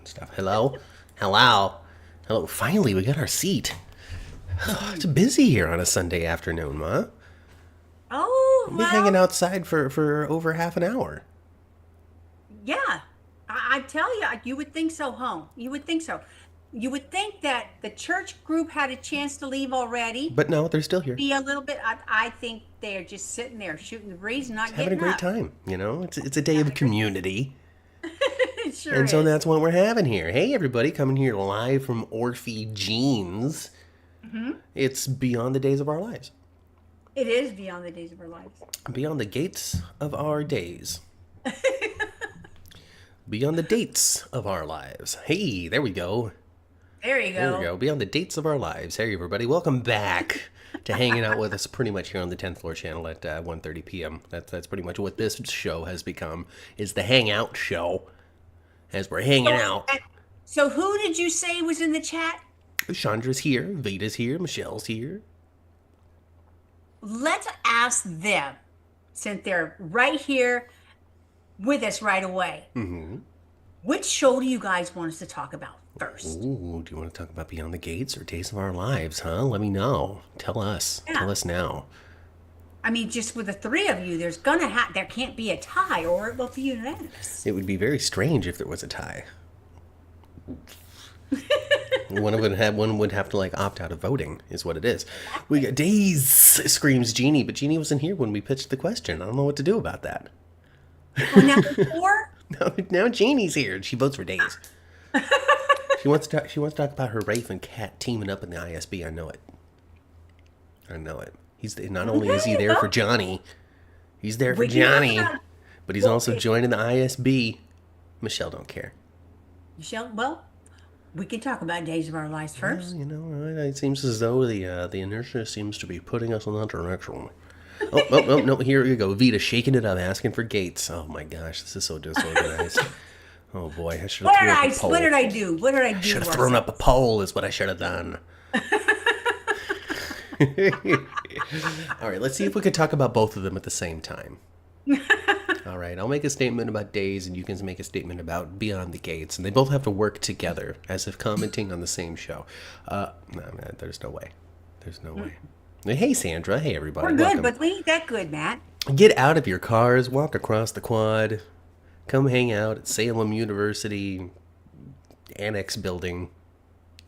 Stuff. Hello? Hello? Hello. Finally, we got our seat. It's busy here on a Sunday afternoon, Ma. Oh, We've been hanging well, outside for over half an hour. yeah. I tell you, you would think so, home. You would think so. You would think that the church group had a chance to leave already, But no, they're still here. be a little bit. I think they're just sitting there shooting the breeze and Just not having a getting great up. time, you know? It's a day of Having a great community. It sure And so is. that's what we're having here. Hey, everybody, coming here live from Orphe Jeans. Hmm. It's Beyond the Days of Our Lives. It is beyond the days of our lives. Beyond the gates of our days. Beyond the dates of our lives. Hey, there we go. There you There we go. go. Beyond the dates of our lives. Hey, everybody. Welcome back to hanging out with us pretty much here on the 10th floor channel at 1:30 p.m. That's pretty much what this show has become, is the hangout show as we're hanging So, out. so who did you say was in the chat? Chandra's here. Vita's here. Michelle's here. Let's ask them, since they're right here with us right away. Mm-hmm. Which show do you guys want us to talk about first? Ooh, do you want to talk about Beyond the Gates or Days of Our Lives, huh? Let me know. Tell us. Yeah. Tell us now. I mean, just with the three of you, there can't be a tie or it will be unanimous. It would be very strange if there was a tie. One would have to like opt out of voting, is what it is. We got Days, screams Jeannie, but Jeannie wasn't here when we pitched the question. I don't know what to do about that. Well, now before, Now Jeannie's here. She votes for Days. She wants to talk. She wants to talk about her Rafe and Cat teaming up in the ISB. I know it. I know it. Not only is he okay, there for well, Johnny, he's there for we can talk Johnny, about, but he's well, also joining the ISB. Michelle don't care. Michelle, well, we can talk about Days of Our Lives Well, first. you know, it seems as though the inertia seems to be putting us in that direction. Oh, no, here you go. Vita shaking it up, asking for Gates. Oh my gosh, this is so disorganized. Oh boy, I should have thrown up a What poll. did I do? What did I do Should to have thrown up a ourselves? poll is what I should have done. All right, let's see if we could talk about both of them at the same time. All right, I'll make a statement about Days, and you can make a statement about Beyond the Gates, and they both have to work together as if commenting on the same show. No, man, there's no way. There's no way. Hey, Sandra. Hey, everybody. We're good, Welcome. but we ain't that good, Matt. Get out of your cars, walk across the quad, come hang out at Salem University Annex Building,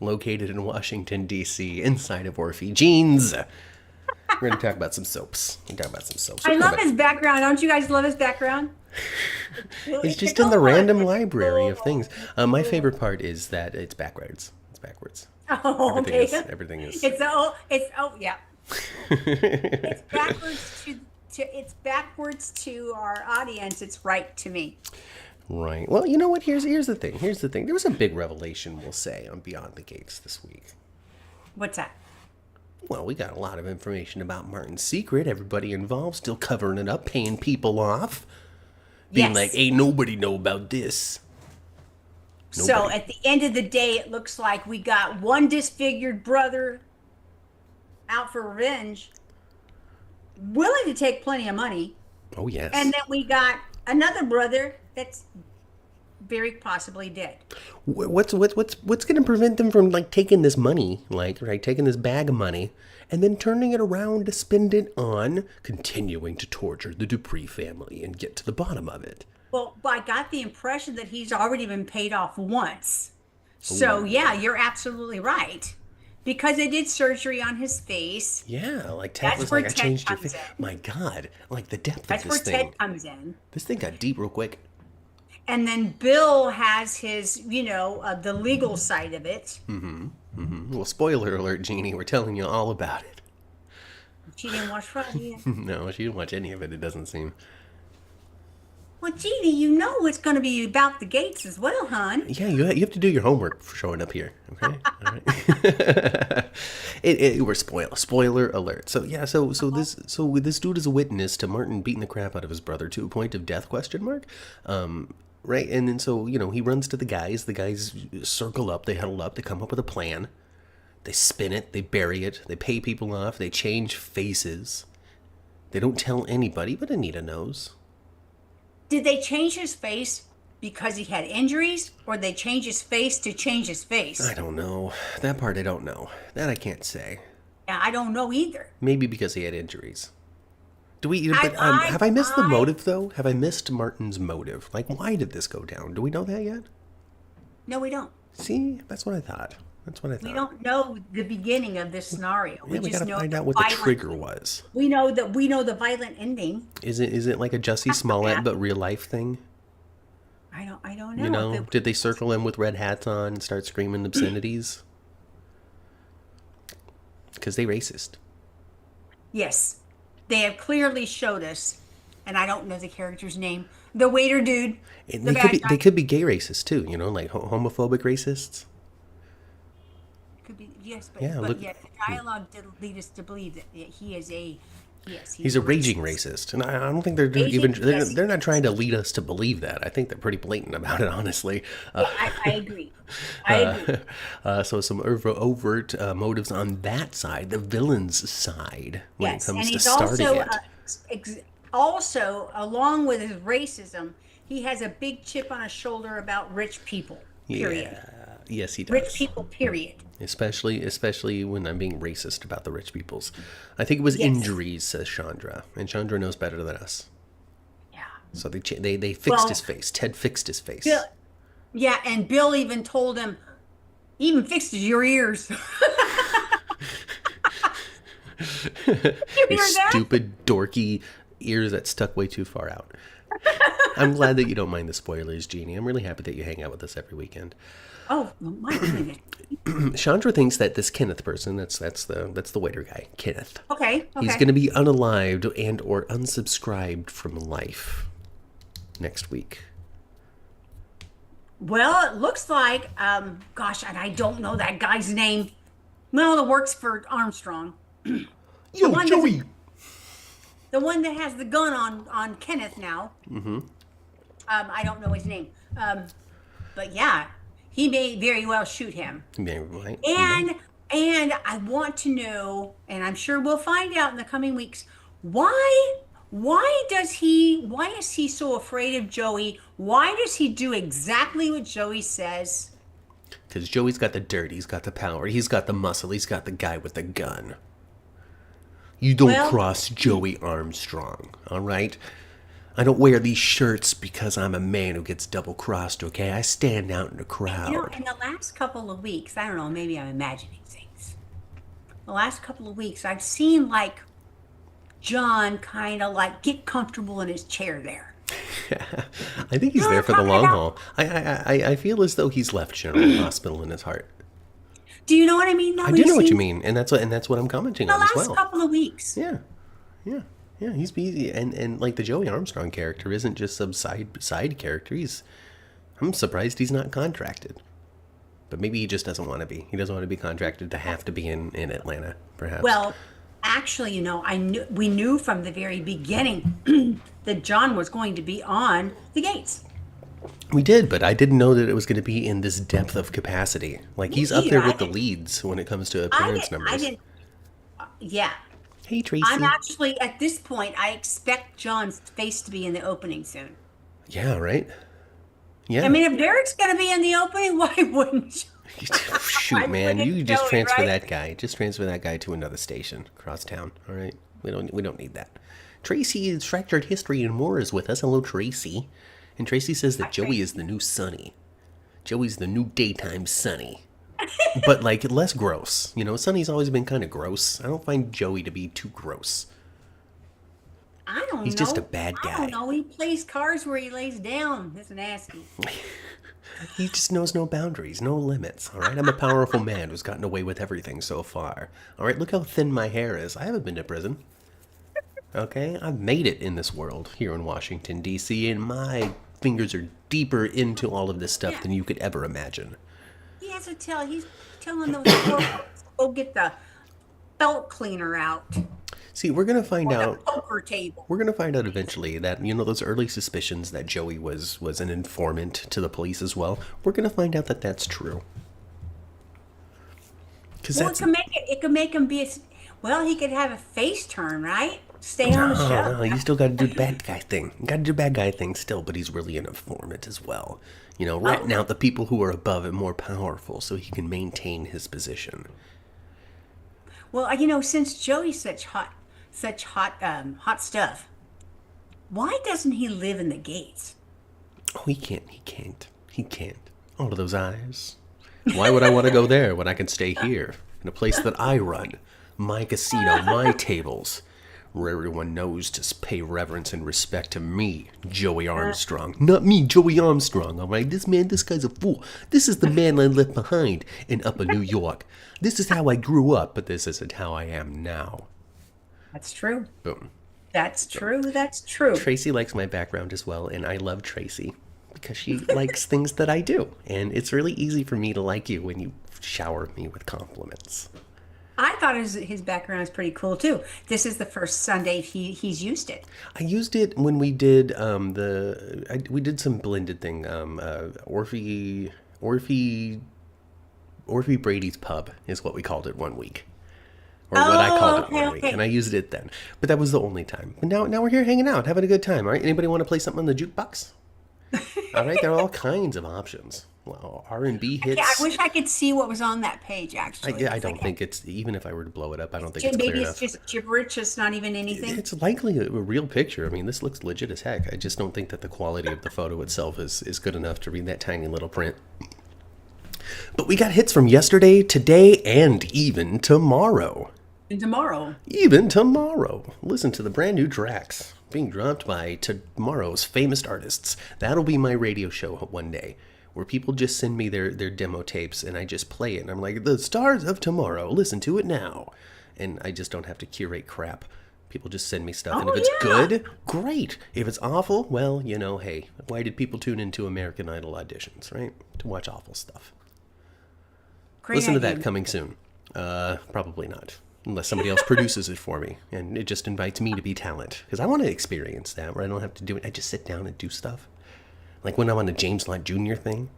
located in Washington, D.C., inside of Orphe Jeans. We're going to talk about some soaps. We're going to talk about some soaps. I We're love talking his background. Don't you guys love his background? It's It's a just in good the one. random It's library of cool. things. My favorite part is that it's backwards. It's backwards. Oh, Everything okay. is. Everything is. Yeah. It's backwards to our audience. It's right to me. Right. Well, you know what? Here's the thing. Here's the thing. There was a big revelation, we'll say, on Beyond the Gates this week. What's that? Well, we got a lot of information about Martin's secret. Everybody involved still covering it up, paying people off, being like, Yes. "Ain't nobody know about this." So Nobody. at the end of the day, it looks like we got one disfigured brother out for revenge, willing to take plenty of money, Oh yes. and then we got another brother that's very possibly dead. What's going to prevent them from like taking this money, like right, taking this bag of money, and then turning it around to spend it on continuing to torture the Dupree family and get to the bottom of it? Well, I got the impression that he's already been paid off once. So, yeah, you're absolutely right. Because they did surgery on his face. Yeah, like Ted That's was where like, "I Ted changed your comes face." in. My God, like the depth of That's where this thing. Ted comes in. This thing got deep real quick. And then Bill has his, the legal side of it. Well, spoiler alert, Jeannie. We're telling you all about it. She didn't watch Friday yet. No, she didn't watch any of it. It doesn't seem. Well, Jeannie, you know it's going to be about the Gates as well, hon. Yeah, you have to do your homework for showing up here. Okay. All right. We're spoiler alert. So yeah, this dude is a witness to Martin beating the crap out of his brother to a point of death? Question mark. Right, and then so he runs to the guys. The guys circle up. They huddle up. They come up with a plan. They spin it. They bury it. They pay people off. They change faces. They don't tell anybody, but Anita knows. Did they change his face? because he had injuries, or they change his face to change his face? I don't know. That part I don't know. That I can't say. Yeah, I don't know either. Maybe because he had injuries. Do we? I, But I, have I missed the I, motive though? Have I missed Martin's motive? Like, why did this go down? Do we know that yet? no, we don't. See, that's what I thought. That's what I We thought. don't know the beginning of this scenario. Yeah, we just gotta know find the out what the violent. trigger was. We know the violent ending. Is it like a Jussie Smollett Yeah. but real life thing? I don't know. You know, If it- did they circle him with red hats on and start screaming obscenities? Because they racist. yes, they have clearly showed us, and I don't know the character's name. The waiter dude. And The bad guy. they could be gay racists too. You know, like homophobic racists. Could be, yes, Yeah, but look- yet the dialogue did lead us to believe that he is a, yes, He's a raging racist, and I don't think they're Raging- even yes, they're not trying to lead us to believe that. I think they're pretty blatant about it, honestly. I agree. I agree. So some overt motives on that side, the villain's side, when Yes, it and comes to he's starting also it. also along with his racism, he has a big chip on his shoulder about rich people. Period. Yeah, yes, he does. Rich people. Period. Especially when I'm being racist about the rich peoples. I think it was Yes. injuries, says Chandra, and Chandra knows better than us. Yeah. So they fixed Well, his face. Ted fixed his face. Bill, yeah, and Bill even told him, even fixed your ears. You hear Your that? stupid, dorky ears that stuck way too far out. I'm glad that you don't mind the spoilers, Jeannie. I'm really happy that you hang out with us every weekend. Oh my goodness. Chandra thinks that this Kenneth person, that's the waiter guy, Kenneth. Okay. He's going to be unalived and or unsubscribed from life next week. Well, it looks like, gosh, and I don't know that guy's name. Well, that works for Armstrong. Yo, one Joey! The one that has the gun on Kenneth now. Mm-hmm. I don't know his name. But yeah, he may very well shoot him. Yeah, right. And I want to know, and I'm sure we'll find out in the coming weeks, why is he so afraid of Joey? Why does he do exactly what Joey says? Because Joey's got the dirt, he's got the power, he's got the muscle, he's got the guy with the gun. You don't Well- cross Joey Armstrong, all right? I don't wear these shirts because I'm a man who gets double-crossed, okay? I stand out in the crowd. You know, in the last couple of weeks, I don't know, maybe I'm imagining things. The last couple of weeks, I've seen like John kind of like get comfortable in his chair there. I think he's No, there for the I'm long talking haul. I feel as though he's left General Hospital in his heart. Do you know what I mean? Though? I do know what you mean, and that's what I'm commenting The on as last well. couple of weeks. Yeah, he's busy, and like the Joey Armstrong character isn't just some side character. I'm surprised he's not contracted, but maybe he just doesn't want to be. He doesn't want to be contracted to have to be in Atlanta, perhaps. Well, actually, you know, we knew from the very beginning that John was going to be on the Gates. we did, but I didn't know that it was going to be in this depth of capacity. Like he's up there either. with the leads when it comes to appearance numbers. I didn't. Yeah, Hey Tracy. I'm actually at this point. I expect John's face to be in the opening soon. Yeah, right. Yeah. I mean, if Derek's going to be in the opening, why wouldn't you? Shoot, man, wouldn't you just Joey, transfer right? that guy. Just transfer that guy to another station across town. All right, we don't need that. Tracy, Fractured History and More is with us. Hello, Tracy. And Tracy says that Hi, Joey is the new Sonny. Joey's the new daytime Sonny, but like less gross. You know, Sonny's always been kind of gross. I don't find Joey to be too gross. I don't know. He's just a bad I guy. don't know. He plays cards where he lays down. That's nasty. He just knows no boundaries, no limits. All right, I'm a powerful man who's gotten away with everything so far. All right, look how thin my hair is. I haven't been to prison. Okay, I've made it in this world here in Washington, D.C., and my fingers are deeper into all of this stuff Yeah. than you could ever imagine. He has to tell. He's telling those girls to go get the belt cleaner out. See, we're gonna find Or the out. poker table. We're gonna find out eventually that those early suspicions that Joey was an informant to the police as well. We're gonna find out that that's true. Because Well, that's it could make him be. Well, he could have a face turn, right? stay on the No, show. no, you still got to do the bad guy thing. You got to do bad guy thing still, but he's really an informant as well. You know, ratting Oh, out the people who are above and more powerful so he can maintain his position. well, since Joey's such hot stuff, why doesn't he live in the gates? Oh, he can't, he can't, he can't. All of those eyes. Why would I want to go there when I can stay here in a place that I run? My casino, my tables, where everyone knows to pay reverence and respect to me, Joey Armstrong. Not me, Joey Armstrong, all right? This guy's a fool. This is the man I left behind in Upper New York. This is how I grew up, but this isn't how I am now. That's true. Boom. That's true. That's true. Tracy likes my background as well, and I love Tracy because she likes things that I do. And it's really easy for me to like you when you shower me with compliments. I thought his background is pretty cool too. This is the first Sunday he's used it. I used it when we did we did some blended thing. Orphe Brady's Pub is what we called it one week. Or what I called it one week. Okay. And I used it then. But that was the only time. But now we're here hanging out, having a good time. All right. Anybody want to play something on the jukebox? All right. There are all kinds of options. Well, R&B hits. Yeah, I wish I could see what was on that page actually. I don't think it's, even if I were to blow it up, I don't think it's clear Maybe enough. it's just gibberish. It's not even anything. It's likely a real picture. I mean, this looks legit as heck. I just don't think that the quality of the photo itself is good enough to read that tiny little print. But we got hits from yesterday, today, and even tomorrow. And tomorrow. Even tomorrow. Listen to the brand new tracks being dropped by tomorrow's famous artists. That'll be my radio show one day, where people just send me their demo tapes and I just play it. And I'm like, the stars of tomorrow, listen to it now. And I just don't have to curate crap. People just send me stuff. And if it's good, great. If it's awful, well, hey, why did people tune into American Idol auditions, right? To watch awful stuff. Great Listen to idea. that coming soon. Probably not. Unless somebody else produces it for me. And it just invites me to be talent. Because I want to experience that, where I don't have to do it. I just sit down and do stuff. Like when I'm on a James Lott Jr. thing.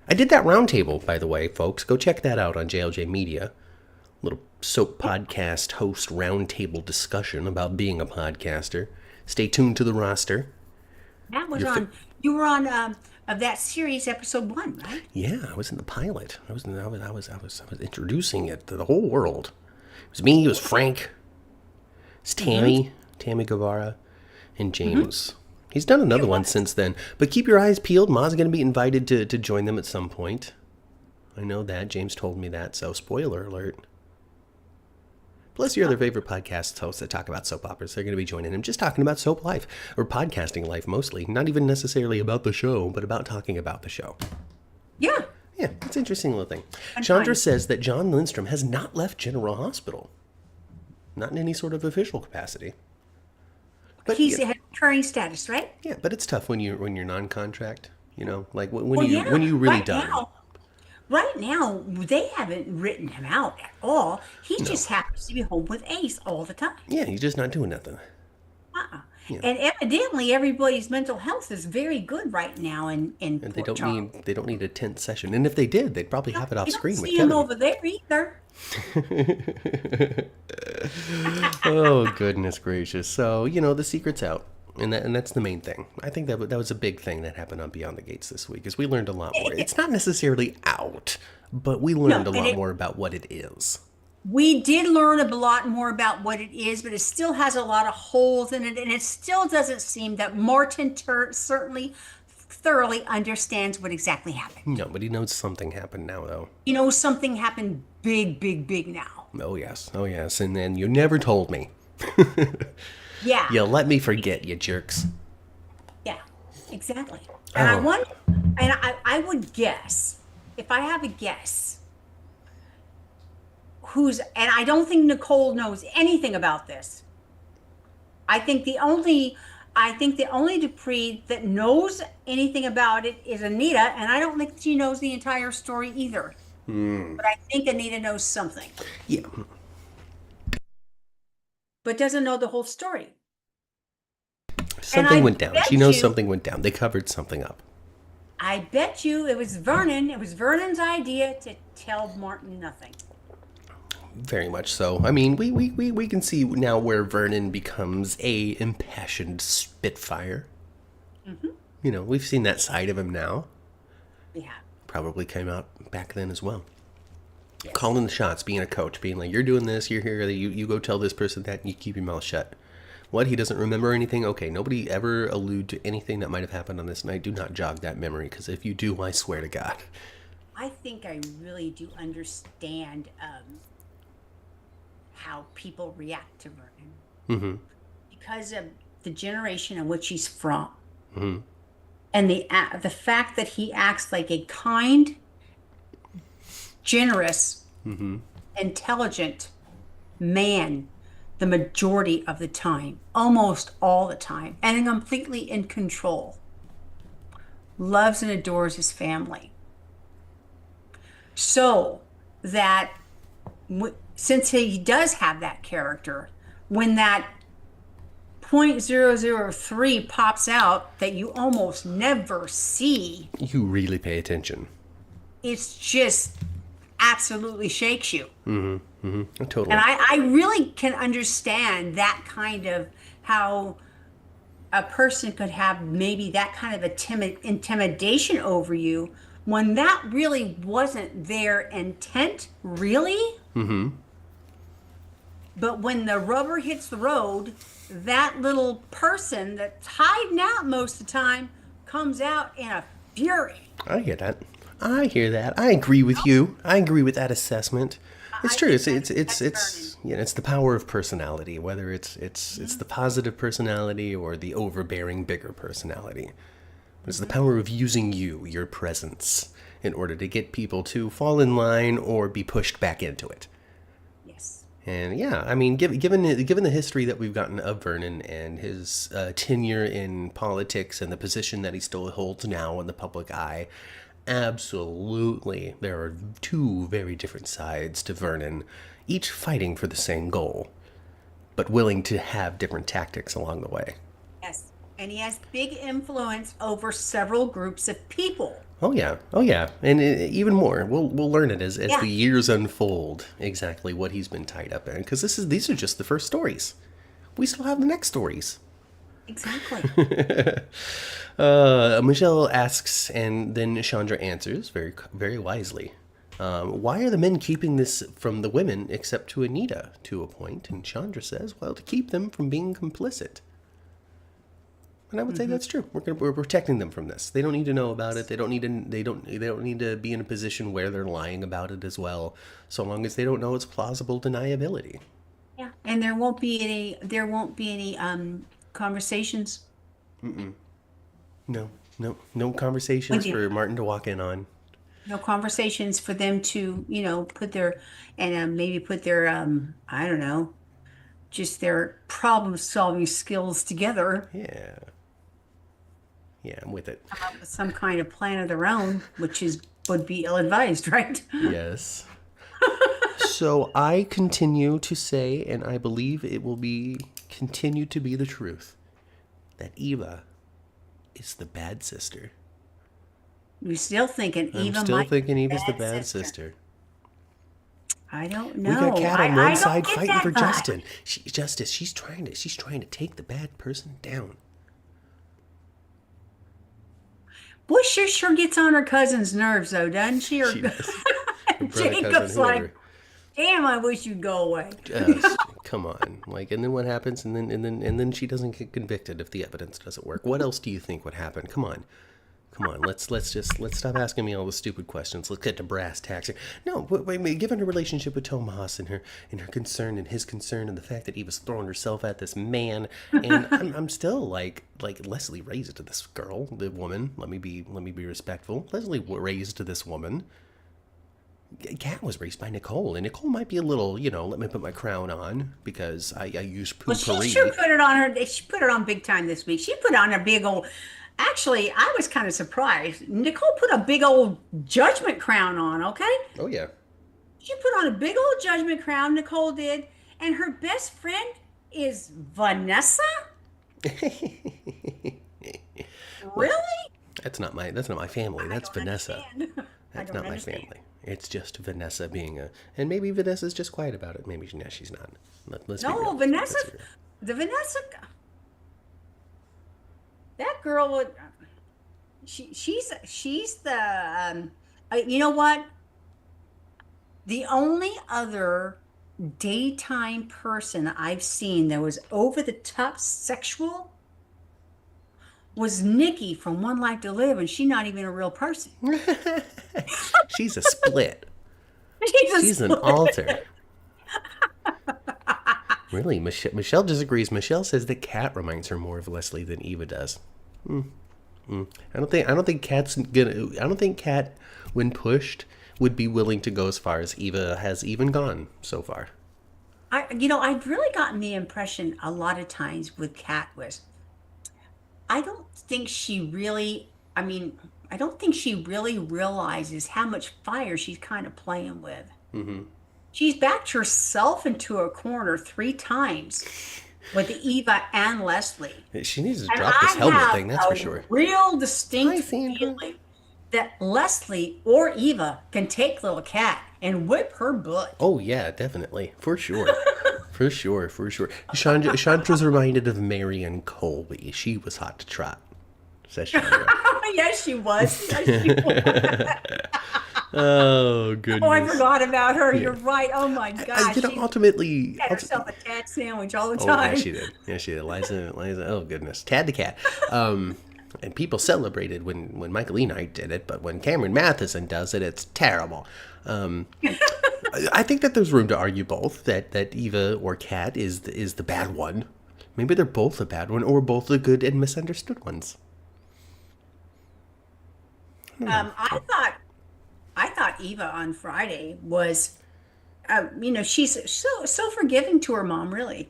I did that roundtable, by the way, folks. Go check that out on JLJ Media. Little soap podcast host roundtable discussion about being a podcaster. Stay tuned to the roster. That was you were on of that series episode 1, right? Yeah, I was in the pilot. I was introducing it to the whole world. It was me. It was Frank. It's Tammy, Tammy Guevara, and James. He's done another one since then. But keep your eyes peeled. Ma's going to be invited to join them at some point. I know that. James told me that. So spoiler alert. Plus your other favorite podcast hosts that talk about soap operas. They're going to be joining him, just talking about soap life, or podcasting life mostly. Not even necessarily about the show, but about talking about the show. Yeah. Yeah, it's an interesting little thing. I'm Chandra fine. says that John Lindstrom has not left General Hospital. Not in any sort of official capacity. But He's had recurring status, right? yeah, but it's tough when you're non-contract. Like when Well, you really right done. Right now, they haven't written him out at all. He just happens to be home with Ace all the time. Yeah, he's just not doing nothing. Uh-uh. And evidently, everybody's mental health is very good right now in And they Port don't Charles. need a tense session. And if they did, they'd probably have it off You don't screen with see him Kevin. over there either. Oh goodness gracious! So the secret's out, and that's the main thing. I think that was a big thing that happened on Beyond the Gates this week, is we learned a lot more. It's not necessarily out, but we learned a lot more about what it is. We did learn a lot more about what it is, but it still has a lot of holes in it, and it still doesn't seem that Martin certainly thoroughly understands what exactly happened. No, but he knows something happened now, though. Something happened big, big, big now. Oh yes, and then you never told me. Yeah. You let me forget, you jerks. Yeah, exactly. And Oh. I would guess, if I have a guess, and I don't think Nicole knows anything about this. I think the only Dupree that knows anything about it is Anita, and I don't think she knows the entire story either. But I think Anita knows something, Yeah. but doesn't know the whole story. Something went down. bet She knows you- something went down. They covered something up. I bet you it was Vernon. It was Vernon's idea to tell Martin nothing. Very much so. I mean, we can see now where Vernon becomes a impassioned spitfire. You know, we've seen that side of him now. Yeah. Probably came out back then as well. Yes. Calling the shots, being a coach, being like, you're doing this, you're here, you go tell this person that, and you keep your mouth shut. What, he doesn't remember anything? Okay, nobody ever allude to anything that might have happened on this night. Do not jog that memory, because if you do, I swear to God. I think I really do understand how people react to Vernon because of the generation in which he's from, and the fact that he acts like a kind, generous, intelligent man the majority of the time, almost all the time, and completely in control. Loves and adores his family. So that since he does have that character, when that .003 pops out that you almost never see, You really pay attention. it's just absolutely shakes you. Totally. And I really can understand that kind of how a person could have maybe that kind of a timid intimidation over you when that really wasn't their intent, really. But when the rubber hits the road, that little person that's hiding out most of the time comes out in a fury. I hear that. I hear that. I agree with you. I agree with that assessment. It's I true. think It's you know, it's the power of personality, whether it's the positive personality or the overbearing bigger personality. But it's the power of using your presence, in order to get people to fall in line or be pushed back into it. Yes. And yeah, I mean, given the history that we've gotten of Vernon and his tenure in politics and the position that he still holds now in the public eye, absolutely, there are two very different sides to Vernon, each fighting for the same goal, but willing to have different tactics along the way. Yes. And he has big influence over several groups of people. Oh yeah, and even more. We'll learn it as Yeah. the years unfold exactly what he's been tied up in, because these are just the first stories. We still have the next stories. Exactly. Michelle asks, and then Chandra answers very very wisely. Why are the men keeping this from the women, except to Anita, to a point? And Chandra says, well, to keep them from being complicit. And I would say that's true. We're protecting them from this. They don't need to know about it. They don't need to be in a position where they're lying about it as well. So long as they don't know it's plausible deniability. Yeah. And there won't be any conversations. No conversations With you. for Martin to walk in on. No conversations for them to, put their and maybe put their I don't know, just their problem solving skills together. Yeah, I'm with it. Come up with some kind of plan of their own, which would be ill-advised, right? Yes. So I continue to say, and I believe it will continue to be the truth, that Eva is the bad sister. You're still thinking I'm Eva still might thinking be Eva's the bad sister. I don't We know. got Kat on I one don't side get fighting that for vibe. Justin. She's trying to take the bad person down. Boy, sure gets on her cousin's nerves, though, doesn't she? Or She does. Her brother, Jacob's cousin, like, whoever. damn, I wish you'd go away. Just, come on, and then what happens? And then she doesn't get convicted if the evidence doesn't work. What else do you think would happen? Come on. Let's stop asking me all the stupid questions. Let's get to brass tacks here. No, wait, given her relationship with Tomas and her concern and his concern and the fact that Eva's throwing herself at this man, and I'm still like Leslie raised this girl, the woman. Let me be respectful. Leslie raised this woman. Kat was raised by Nicole, and Nicole might be a little, let me put my crown on because I use Well, she poopery. sure put it on her. She put it on big time this week. She put on a big old. Actually, I was kind of surprised. Nicole put a big old judgment crown on. Okay, Oh yeah. she put on a big old judgment crown. Nicole did, and her best friend is Vanessa. Really? That's not my family. That's don't Vanessa. understand. I That's don't not my understand. family. It's just Vanessa being and maybe Vanessa's just quiet about it. Maybe she's not. Let's be No, real. Vanessa, Let's be real. the Vanessa, that girl would. She's the. You know what? The only other daytime person I've seen that was over the top sexual was Nikki from One Life to Live, and she's not even a real person. She's a split. She's a She's an alter. Really, Michelle disagrees. Michelle says that Kat reminds her more of Leslie than Eva does. I don't think Kat's gonna. I don't think Kat, when pushed, would be willing to go as far as Eva has even gone so far. I've really gotten the impression a lot of times with Kat was, I don't think she really, I mean, I don't think she really realizes how much fire she's kind of playing with. She's backed herself into a corner 3 times with Eva and Leslie. She needs to And drop this I helmet have thing. That's for a sure. real Hi, distinct Sandra. feeling that Leslie or Eva can take little Cat and whip her butt. Oh yeah, definitely, for sure, for sure, for sure. Chandra's reminded of Marion Colby. She was hot to trot, says Chandra. Yes, she was. Yes, she was. Oh Oh, I goodness. forgot about her. You're right. Oh my gosh. She Ultimately, had herself a Tad sandwich all the oh yeah, time. she did. Yeah, she did. Liza. Oh goodness, Tad the cat. And people celebrated when Michael Enite did it, but when Cameron Matheson does it, it's terrible. I think that there's room to argue both that Eva or Kat is the bad one. Maybe they're both the bad one, or both the good and misunderstood ones. I thought Eva on Friday was, she's so forgiving to her mom, really.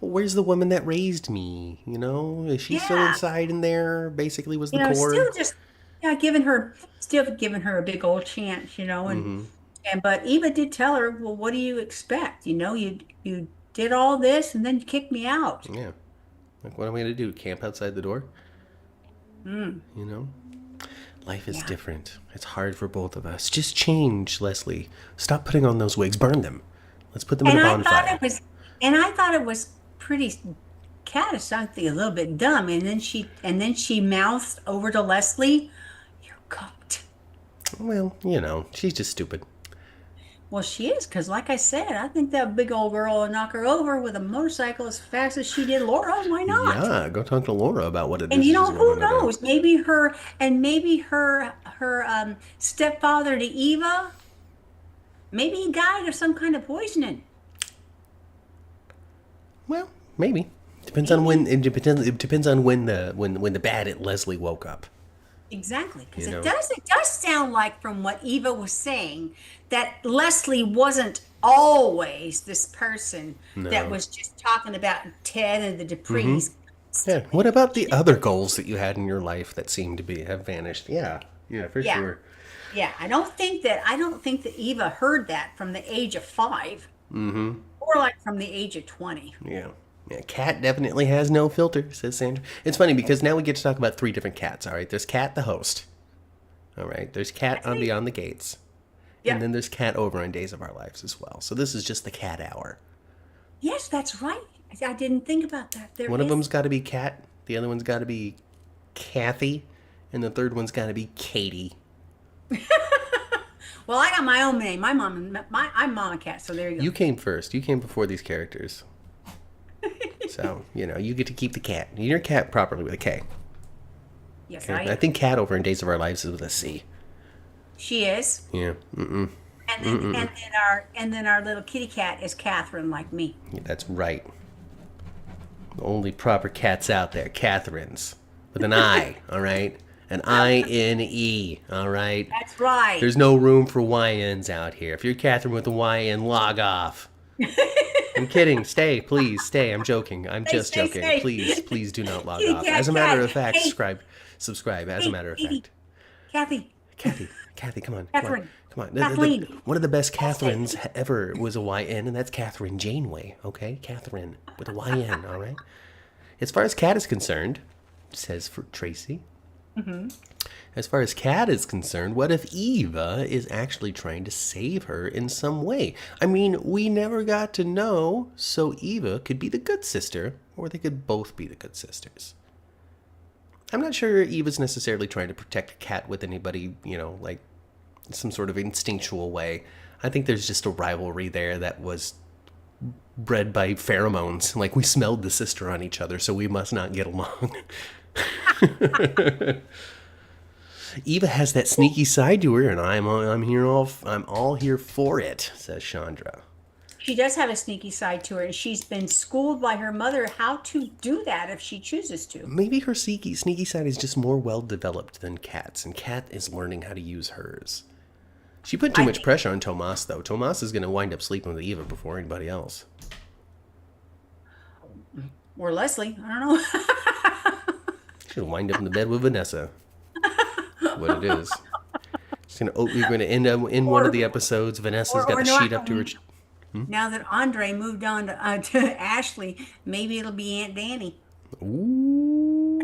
Well, where's the woman that raised me? Is she still Yeah. inside in there? Basically, was the You know, core. still just still giving her a big old chance, and but Eva did tell her, well, what do you expect? You did all this and then you kicked me out. Yeah. Like, what am I gonna do? Camp outside the door? You know. Life is Yeah. different. It's hard for both of us. Just change, Leslie. Stop putting on those wigs. Burn them. Let's put them in And a I thought bonfire. it was, and I thought it was pretty cat or something a little bit dumb. And then she mouthed over to Leslie, "You're cooked." Well, she's just stupid. Well, she is, because like I said, I think that big old girl will knock her over with a motorcycle as fast as she did Laura. Why not? Yeah, go talk to Laura about what it And is she's who going to do. knows? Maybe her stepfather to Eva, maybe he died of some kind of poisoning. Well, maybe. Depends on when. It depends on when the bad at Leslie woke up. Exactly, because You know. it does sound like from what Eva was saying that Leslie wasn't always this person that No. was just talking about Ted and the Duprees. Yeah. What about the other goals that you had in your life that seem to have vanished? Yeah. Yeah, for Yeah. sure. Yeah, I don't think that Eva heard that from the age of 5, or like from the age of 20. Yeah. Yeah, Kat definitely has no filter, says Sandra. It's funny because now we get to talk about 3 different cats, all right? There's Kat the host. All right. There's Kat on me. Beyond the Gates. Yeah. And then there's Kat over on Days of Our Lives as well. So this is just the Cat hour. Yes, that's right. I didn't think about that. There One of is- them's got to be Kat, the other one's got to be Kathy, and the third one's got to be Katie. Well, I got my own name. I'm Mama Cat. So there you go. You came first. You came before these characters. So, you get to keep the cat. You're Cat properly with a K. Yes, Okay? I think Cat over in Days of Our Lives is with a C. she is. Yeah. Mm-mm. And then our little kitty cat is Catherine, like me. Yeah, that's right. The only proper cats out there, Catherines. With an I, all right? An I-N-E, all right? That's right. There's no room for YNs out here. If you're Catherine with a YN, log off. I'm kidding. Stay, please. Stay. I'm joking. I'm just stay, joking. stay. Please do not log Kitty off. cat, As a matter cat. of fact, Hey. subscribe. As a Hey, matter of Katie. fact. Kathy. Kathy, come on. Catherine. Come on. Kathleen. One of the best Catherines ever was a YN, and that's Catherine Janeway, okay? Catherine with a YN, all right? As far as Cat is concerned, says for Tracy, Hmm. As far as Kat is concerned, what if Eva is actually trying to save her in some way? I mean, we never got to know, so Eva could be the good sister, or they could both be the good sisters. I'm not sure Eva's necessarily trying to protect Kat with anybody, like some sort of instinctual way. I think there's just a rivalry there that was bred by pheromones. Like, we smelled the sister on each other, so we must not get along. Eva has that sneaky side to her, and I'm all here for it, says Chandra. She does have a sneaky side to her, and she's been schooled by her mother how to do that if she chooses to. Maybe her sneaky side is just more well developed than Kat's, and Kat is learning how to use hers. She put too much pressure on Tomas, though. Tomas is going to wind up sleeping with Eva before anybody else. Or Leslie, I don't know. She'll wind up in the bed with Vanessa. What it is. You're going to end up in one of the episodes. Vanessa's got the sheet up to her. Now that Andre moved on to Ashley, maybe it'll be Aunt Danny. Ooh.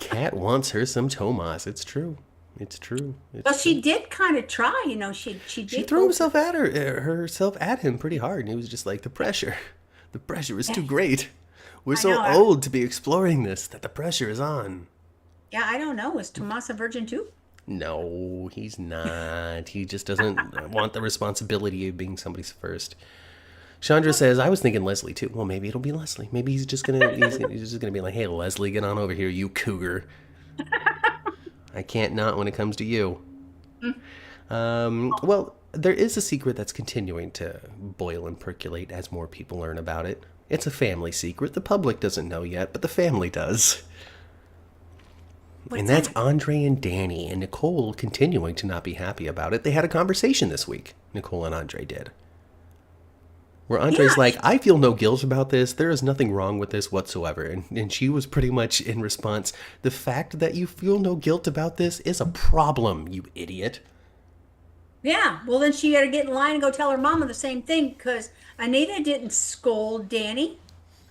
Kat wants her some Tomas. It's true. Well, she did kind of try, She did. She threw herself at him pretty hard, and he was just like, the pressure is too great. We're so old to be exploring this that the pressure is on. Yeah, I don't know. Is Tomas a virgin too? No, he's not. He just doesn't want the responsibility of being somebody's first. Chandra says, I was thinking Leslie too. Well, maybe it'll be Leslie. Maybe he's just gonna be like, hey, Leslie, get on over here, you cougar. I can't not when it comes to you. Well, there is a secret that's continuing to boil and percolate as more people learn about it. It's a family secret. The public doesn't know yet, but the family does. And that's Andre and Danny, and Nicole continuing to not be happy about it. They had a conversation this week, Nicole and Andre did. Where Andre's like, I feel no guilt about this. There is nothing wrong with this whatsoever. And she was pretty much in response, the fact that you feel no guilt about this is a problem, you idiot. Yeah, well, then she got to get in line and go tell her mama the same thing, because Anita didn't scold Danny.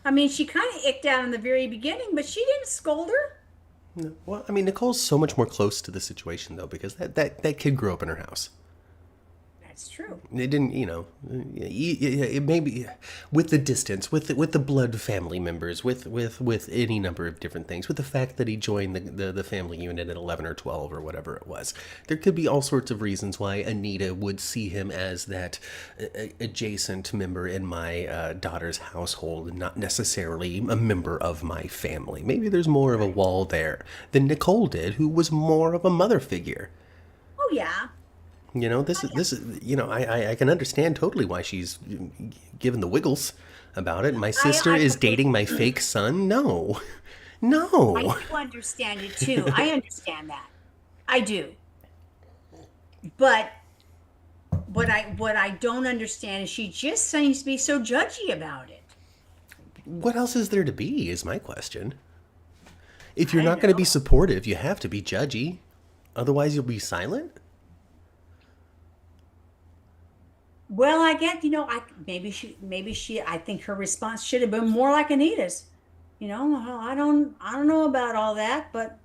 I mean, she kind of icked out in the very beginning, but she didn't scold her. No. Well, I mean, Nicole's so much more close to the situation, though, because that kid grew up in her house. That's true. It didn't, it may be with the distance, with the blood family members, with any number of different things, with the fact that he joined the family unit at 11 or 12 or whatever it was. There could be all sorts of reasons why Anita would see him as that adjacent member in my daughter's household, and not necessarily a member of my family. Maybe there's more of a wall there than Nicole did, who was more of a mother figure. Oh, yeah. This is I can understand totally why she's given the wiggles about it. My sister is dating my fake son. No. I do understand it too. I understand that. I do. But what I don't understand is she just seems to be so judgy about it. What else is there to be is my question. If you're not going to be supportive, you have to be judgy. Otherwise, you'll be silent. Well, I get, maybe she, I think her response should have been more like Anita's. I don't know about all that, but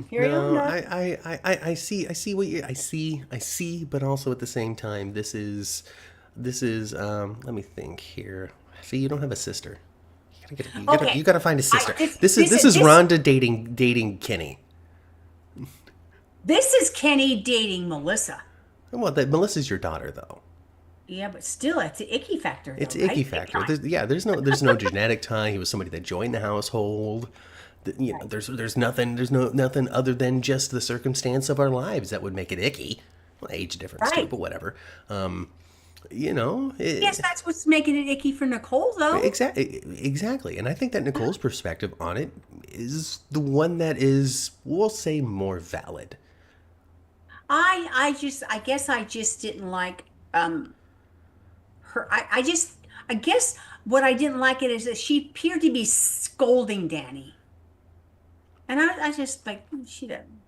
here you are. I see what I see, but also at the same time, this is, let me think here. See, you don't have a sister. You gotta find a sister. This is Rhonda dating Kenny. This is Kenny dating Melissa. Well, Melissa's your daughter, though. Yeah, but still, it's an icky factor. It's an icky factor. There's no genetic tie. He was somebody that joined the household. There's nothing other than just the circumstance of our lives that would make it icky. Well, age difference too, but whatever. Yes, that's what's making it icky for Nicole, though. Exactly. And I think that Nicole's perspective on it is the one that is, we'll say, more valid. I guess I just didn't like her. I guess what I didn't like it is that she appeared to be scolding Danny, and I just like she didn't.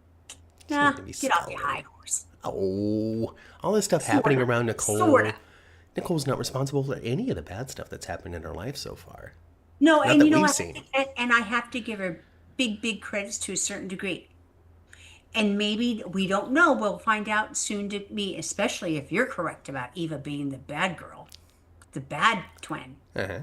Nah, get off your high horse. Oh, all this stuff happening around Nicole. Nicole's not responsible for any of the bad stuff that's happened in her life so far. No, Not and that you know we've what? seen. And I have to give her big, big credits to a certain degree. And maybe we don't know. We'll find out soon to be, especially if you're correct about Eva being the bad girl, the bad twin, Uh-huh.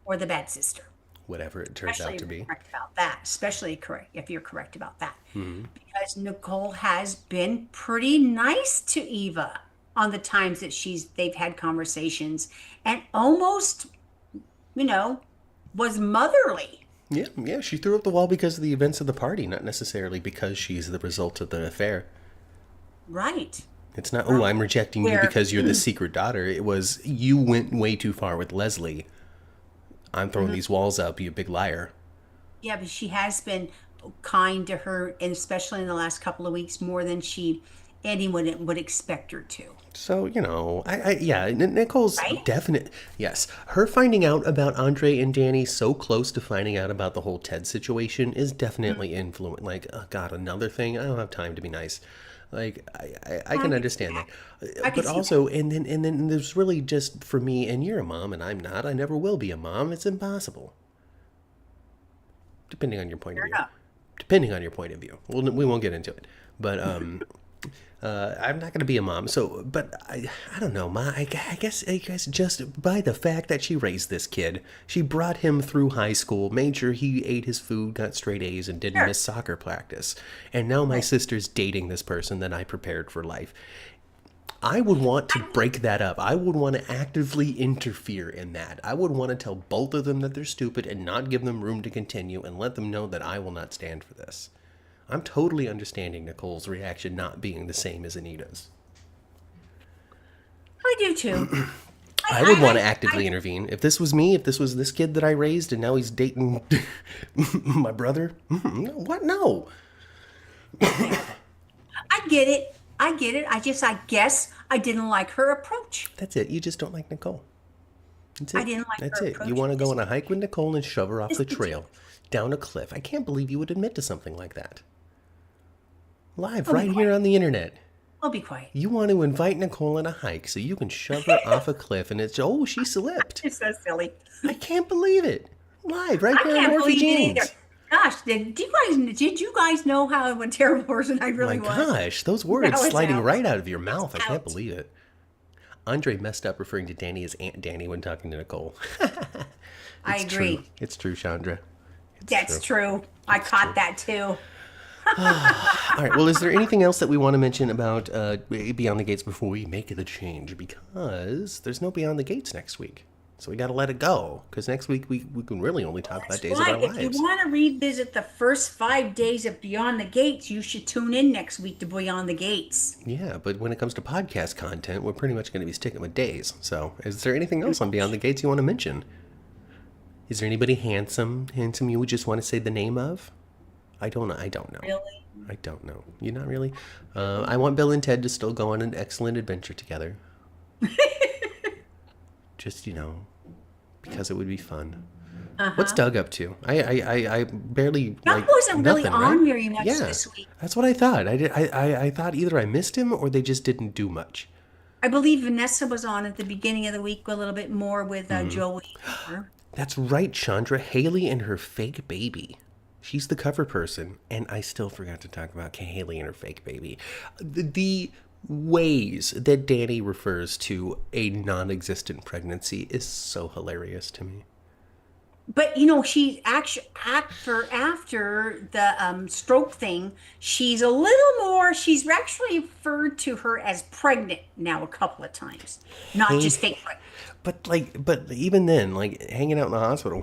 or the bad sister. Whatever it turns Especially out if to you're be. correct about that. Especially correct if you're correct about that. Hmm. Because Nicole has been pretty nice to Eva on the times that they've had conversations and almost, you know, was motherly. Yeah, yeah, she threw up the wall because of the events of the party, not necessarily because she's the result of the affair. Right. It's not, oh, I'm rejecting you Where because you're the secret daughter. It was, you went way too far with Leslie. I'm throwing these walls up, you big liar. Yeah, but she has been kind to her, and especially in the last couple of weeks, more than anyone would expect her to. So, yeah, Nicole's Right? definite. Yes, her finding out about Andre and Danny so close to finding out about the whole Ted situation is definitely influent. Like, oh God, another thing. I don't have time to be nice. Like, I I can can see understand that. that, I can but see that. also, and then there's really just for me, and you're a mom, and I'm not. I never will be a mom. It's impossible, depending on your point of Fair view. enough. Depending on your point of view, we won't get into it. But I'm not going to be a mom. So, but I don't know, Ma. I guess just by the fact that she raised this kid, she brought him through high school, made sure he ate his food, got straight A's, and didn't Sure. miss soccer practice. And now my Right. sister's dating this person that I prepared for life. I would want to break that up. I would want to actively interfere in that. I would want to tell both of them that they're stupid and not give them room to continue and let them know that I will not stand for this. I'm totally understanding Nicole's reaction not being the same as Anita's. I do too. I would want to I actively intervene. If this was me, if this was this kid that I raised and now he's dating my brother, what? No. I get it. I get it. I guess I didn't like her approach. That's it. You just don't like Nicole. That's I it. didn't like That's her it. You approach want to in go this on a hike with Nicole and shove her off the particular. trail, down a cliff. I can't believe you would admit to something like that. Live I'll be right here quiet. on the internet. I'll be quiet. You want to invite Nicole on a hike so you can shove her off a cliff and it's, oh, she slipped. It's so silly. I can't believe it. Live right I here on can't Morphy believe it either. Jeans. Gosh, did you guys know how of a terrible person I My really was? gosh, those Now words it's sliding out. right out of your It's mouth. I can't out. believe it. Andre messed up referring to Danny as Aunt Danny when talking to Nicole. I It's true. agree. It's true, Chandra. It's That's true. true. I caught that too. All right. Well, is there anything else that we want to mention about Beyond the Gates before we make the change? Because there's no Beyond the Gates next week. So we got to let it go. Because next week we can really only talk about That's Days of Our right. If you Lives. want to revisit the first 5 days of Beyond the Gates, you should tune in next week to Beyond the Gates. Yeah, but when it comes to podcast content, we're pretty much going to be sticking with Days. So is there anything else on Beyond the Gates you want to mention? Is there anybody handsome you would just want to say the name of? I don't know. I don't know. Really? I don't know. You not really? I want Bill and Ted to still go on an excellent adventure together. Just, because it would be fun. What's Doug up to? I barely Doug like wasn't really nothing, on right? very much Yeah, this week. that's what I thought. I thought either I missed him or they just didn't do much. I believe Vanessa was on at the beginning of the week a little bit more with Joey. That's right, Chandra. Haley and her fake baby. She's the cover person, and I still forgot to talk about Haley and her fake baby. The ways that Danny refers to a non-existent pregnancy is so hilarious to me. But she actually after the stroke thing, she's a little more. She's actually referred to her as pregnant now a couple of times, not Hey, just fake pregnant. but even then, like hanging out in the hospital,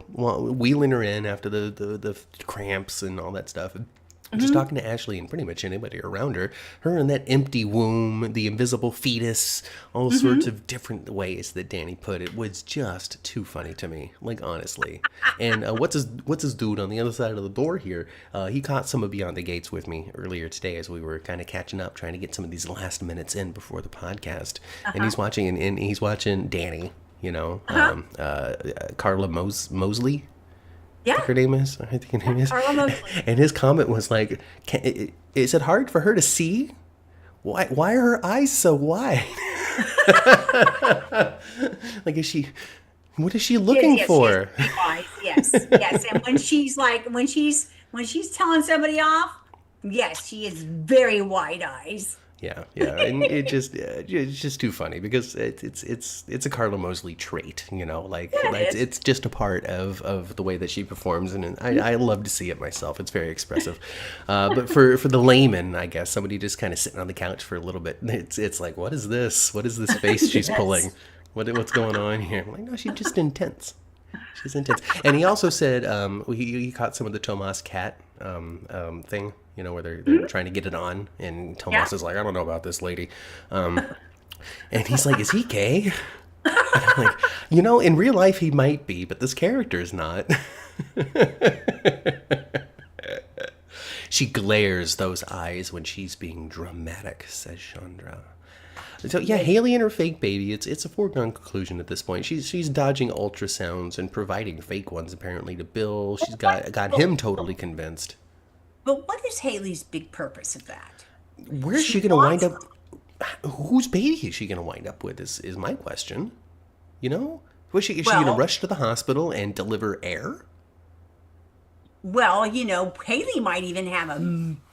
wheeling her in after the cramps and all that stuff. And just talking to Ashley and pretty much anybody around her, and that empty womb, the invisible fetus, all sorts of different ways that Danny put it was just too funny to me, like honestly. And what's his dude on the other side of the door here? He caught some of Beyond the Gates with me earlier today as we were kind of catching up, trying to get some of these last minutes in before the podcast. And he's watching, and he's watching Danny. Carla Mosley. I think Yeah, her name is. I think her name is. Carla Mosley. And his comment was like, "Is it hard for her to see? Why are her eyes so wide?" Like, what is she Yes, looking yes, she is for? very wise. Yes, yes. And when she's telling somebody off, yes, she is very wide eyes. Yeah, yeah, and it's just too funny because it's a Carla Mosley trait, like Yeah, it is. it's just a part of the way that she performs, and I love to see it myself. It's very expressive, but for the layman, I guess somebody just kind of sitting on the couch for a little bit, it's like, what is this? What is this face she's pulling? Yes. What's going on here? I'm like, no, she's just intense. She's intense. And he also said he caught some of the Tomas cat thing, where they're trying to get it on. And Yeah. Tomas is like, I don't know about this lady. Um, and he's like, is he gay? And I'm like, in real life he might be, but this character is not. She glares those eyes when she's being dramatic, says Chandra. So yeah, Yes. Haley and her fake baby. It's a foregone conclusion at this point. She's dodging ultrasounds and providing fake ones apparently to Bill. She's got But, him totally convinced. but what is Haley's big purpose of that? Where's She she gonna wind wants, up? Whose baby is she gonna wind up with? Is my question. Is she gonna well, rush to the hospital and deliver air? Haley might even have a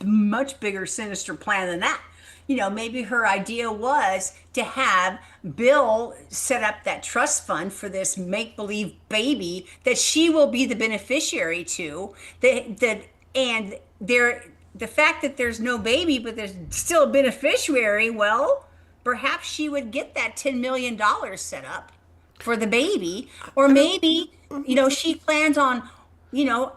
much bigger, sinister plan than that. Maybe her idea was to have Bill set up that trust fund for this make-believe baby that she will be the beneficiary to. And the fact that there's no baby, but there's still a beneficiary, well, perhaps she would get that $10 million set up for the baby. Or I don't. maybe, she plans on, you know,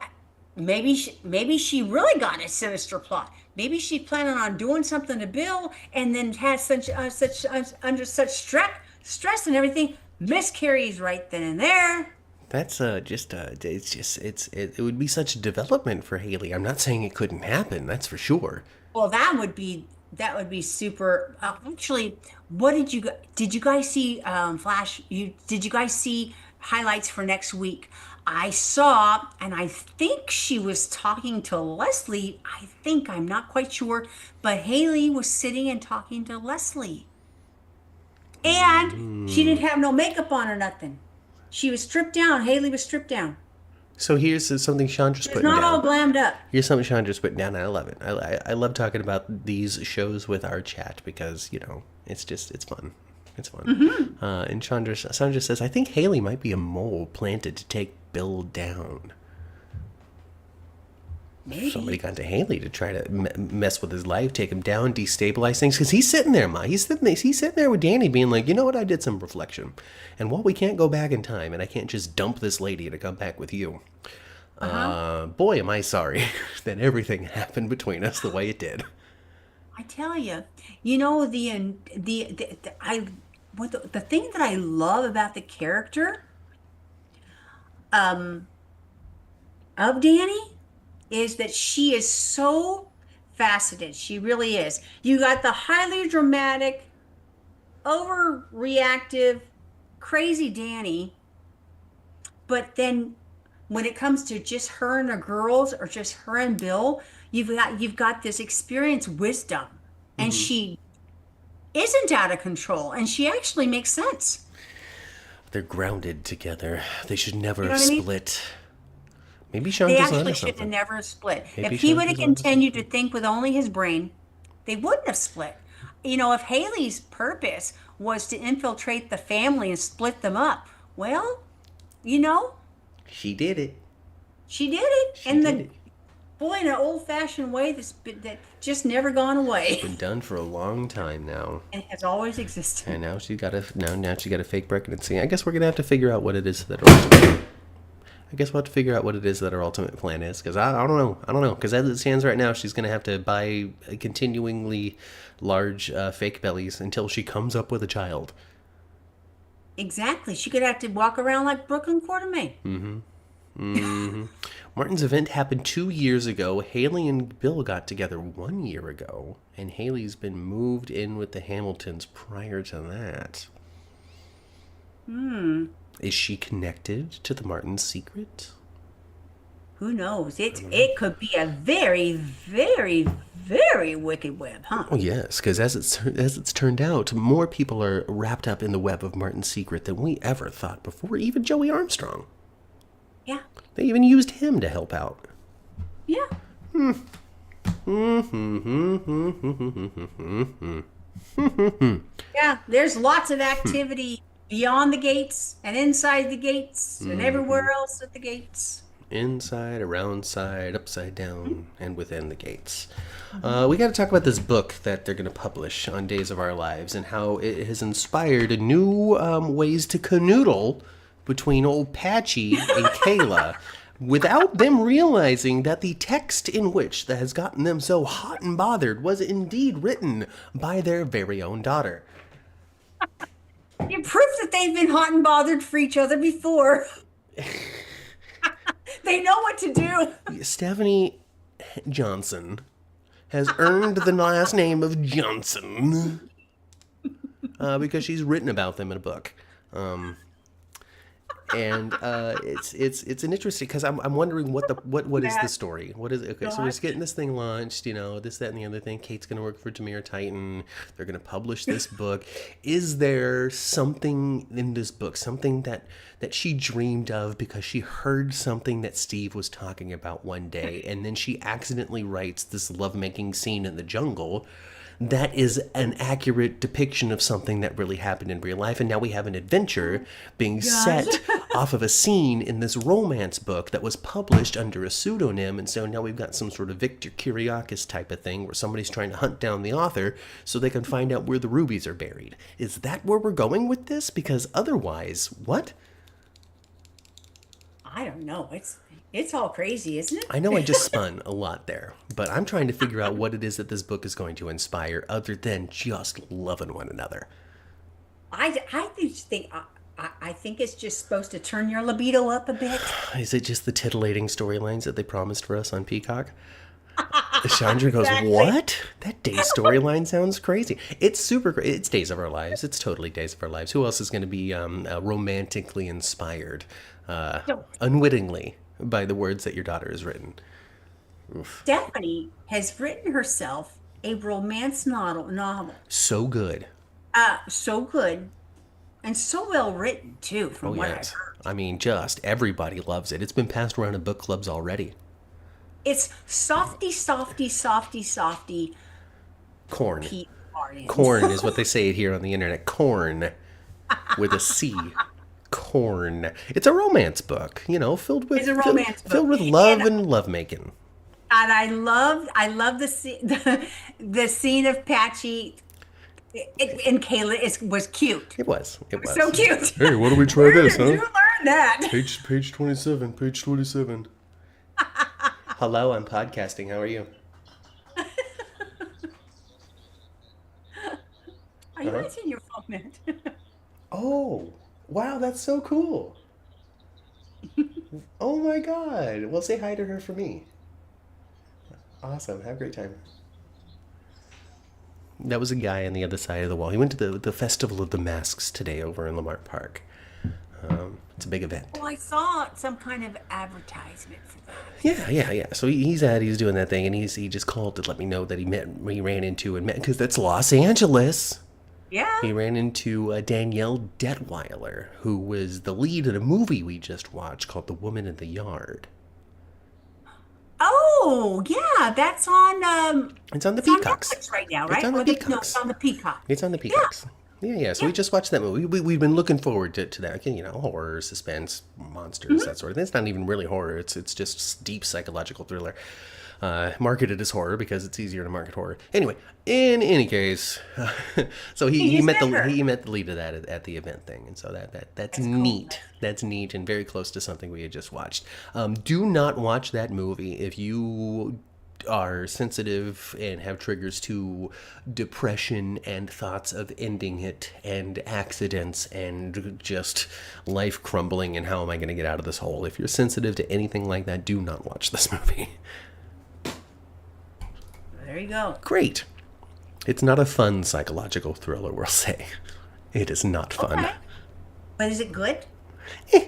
maybe she really got a sinister plot. Maybe she's planning on doing something to Bill, and then has such under such stress and everything, miscarries right then and there. That's just it's just it would be such development for Haley. I'm not saying it couldn't happen. That's for sure. Well, that would be super. Actually, what did you guys see? Flash, did you guys see highlights for next week? I saw, and I think she was talking to Leslie. I think, I'm not quite sure, but Haley was sitting and talking to Leslie, and she didn't have no makeup on or nothing. She was stripped down. Haley was stripped down. So here's something Chandra's She was putting not all down. glammed up. Here's something Chandra's putting down, and I love it. I love talking about these shows with our chat because it's fun. It's fun. And Chandra says, I think Haley might be a mole planted to take Bill down. Somebody Maybe. got to Haley to try to mess with his life, take him down, destabilize things. Because he's sitting there, Ma. He's sitting there with Danny, being like, you know what? I did some reflection, and while we can't go back in time, and I can't just dump this lady to come back with you. Uh-huh. Boy, am I sorry that everything happened between us the way it did. I tell you, the thing that I love about the character um, of Danny is that she is so faceted. She really is. You got the highly dramatic, overreactive, crazy Danny, but then when it comes to just her and the girls, or just her and Bill, you've got this experienced wisdom, and Hmm. she isn't out of control, and she actually makes sense. They're grounded together. They should never You know have what I mean? split. Maybe They Chandra's onto actually should have something. never split. Maybe If he would have Chandra's onto continued to something. think with only his brain, they wouldn't have split. If Haley's purpose was to infiltrate the family and split them up, well, you know, She did it. she did it. She And did the it. boy, in an old-fashioned way that just never gone It's away been done for a long time now. and has always existed. And now she got a fake pregnancy. I guess we're gonna have to figure out what it is that our ultimate. I guess we'll have to figure out what it is that our ultimate plan is, because I don't know. I don't know, because as it stands right now, she's gonna have to buy continuingly large fake bellies until she comes up with a child. Exactly. She could have to walk around like Brooklyn Quartermain. Martin's event happened 2 years ago. Haley and Bill got together 1 year ago, and Haley's been moved in with the Hamiltons prior to that. Is she connected to the Martins' secret? Who knows? I It don't know. it could be a very, very, very wicked web, huh? Oh yes, because as it's turned out, more people are wrapped up in the web of Martin's secret than we ever thought before. Even Joey Armstrong. Yeah. They even used him to help out. Yeah. Yeah, there's lots of activity beyond the gates and inside the gates and everywhere else at the gates. Inside, around side, upside down, and within the gates. We got to talk about this book that they're going to publish on Days of Our Lives and how it has inspired new ways to canoodle between old Patchy and Kayla without them realizing that the text in which that has gotten them so hot and bothered was indeed written by their very own daughter. You proof that they've been hot and bothered for each other before. They know what to do. Stephanie Johnson has earned the last name of Johnson because she's written about them in a book. And it's an interesting because I'm wondering what is the story? What is it? Okay, so we're just getting this thing launched, this, that, and the other thing. Kate's gonna work for Tamir Titan. They're gonna publish this book. Is there something in this book, something that she dreamed of because she heard something that Steve was talking about one day, and then she accidentally writes this lovemaking scene in the jungle? That is an accurate depiction of something that really happened in real life. And now we have an adventure being set off of a scene in this romance book that was published under a pseudonym. And so now we've got some sort of Victor Kiriakis type of thing where somebody's trying to hunt down the author so they can find out where the rubies are buried. Is that where we're going with this? Because otherwise, what? I don't know. It's all crazy, isn't it? I know I just spun a lot there, but I'm trying to figure out what it is that this book is going to inspire other than just loving one another. I think it's just supposed to turn your libido up a bit. Is it just the titillating storylines that they promised for us on Peacock? Chandra goes, Exactly. what? That day storyline sounds crazy. It's super great. It's Days of Our Lives. It's totally Days of Our Lives. Who else is going to be romantically inspired, unwittingly, by the words that your daughter has written? Stephanie has written herself a romance novel. So good. So good and so well written too, from Oh, what yes. I've heard. I mean, just everybody loves it. It's been passed around in book clubs already. It's softy, softy, softy, softy. Corn. Pete Martin. Corn is what they say here on the internet. Corn with a C. Corn. It's a romance book, filled with It's a romance book. filled with love and lovemaking. And I love the the scene of Patchy. And Kayla was cute. It was. So cute. Hey, why don't we try Where this, did you learn that? Page 27. Page 27. Hello, I'm podcasting. How are you? Are you answering your phone, man? Oh, wow, that's so cool. Oh my God. Well, say hi to her for me. Awesome. Have a great time. That was a guy on the other side of the wall. He went to the Festival of the Masks today over in Lamar Park. It's a big event. Well, I saw some kind of advertisement for that. Yeah. So he's doing that thing, and he just called to let me know that he ran into because that's Los Angeles. Yeah. He ran into Danielle Detweiler, who was the lead in a movie we just watched called The Woman in the Yard. Oh, yeah, that's on It's on the it's on Peacocks. Netflix right now, right? It's on the Or no, Peacocks. it's on the Peacock. It's on the Peacocks. Yeah. So we just watched that movie. We've been looking forward to that. Horror, suspense, monsters, that sort of thing. It's not even really horror. It's just deep psychological thriller. Marketed as horror because it's easier to market horror. Anyway, in any case, so he met met her. he met the lead of that at the event thing, and so that's neat. That's neat and very close to something we had just watched. Do not watch that movie if you are sensitive and have triggers to depression and thoughts of ending it and accidents and just life crumbling and how am I going to get out of this hole. If you're sensitive to anything like that, do not watch this movie. There you go. Great. It's not a fun psychological thriller, we'll say. It is not fun. Okay. But is it good? Give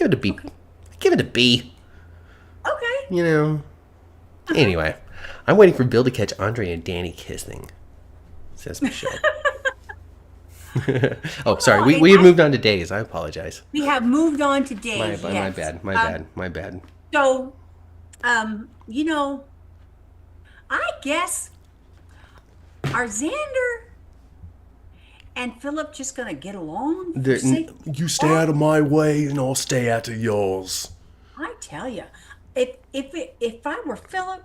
it a B. Give it a B. Okay. Anyway, I'm waiting for Bill to catch Andre and Danny kissing, says Michelle. Oh, sorry. Oh, We had moved on to days. I apologize. we have moved on to My, days. my Yes. bad. My bad. My bad. So, you know, I guess are Xander and Philip just gonna get along for sake? You stay out of my way, and I'll stay out of yours. I tell you, if I were Philip,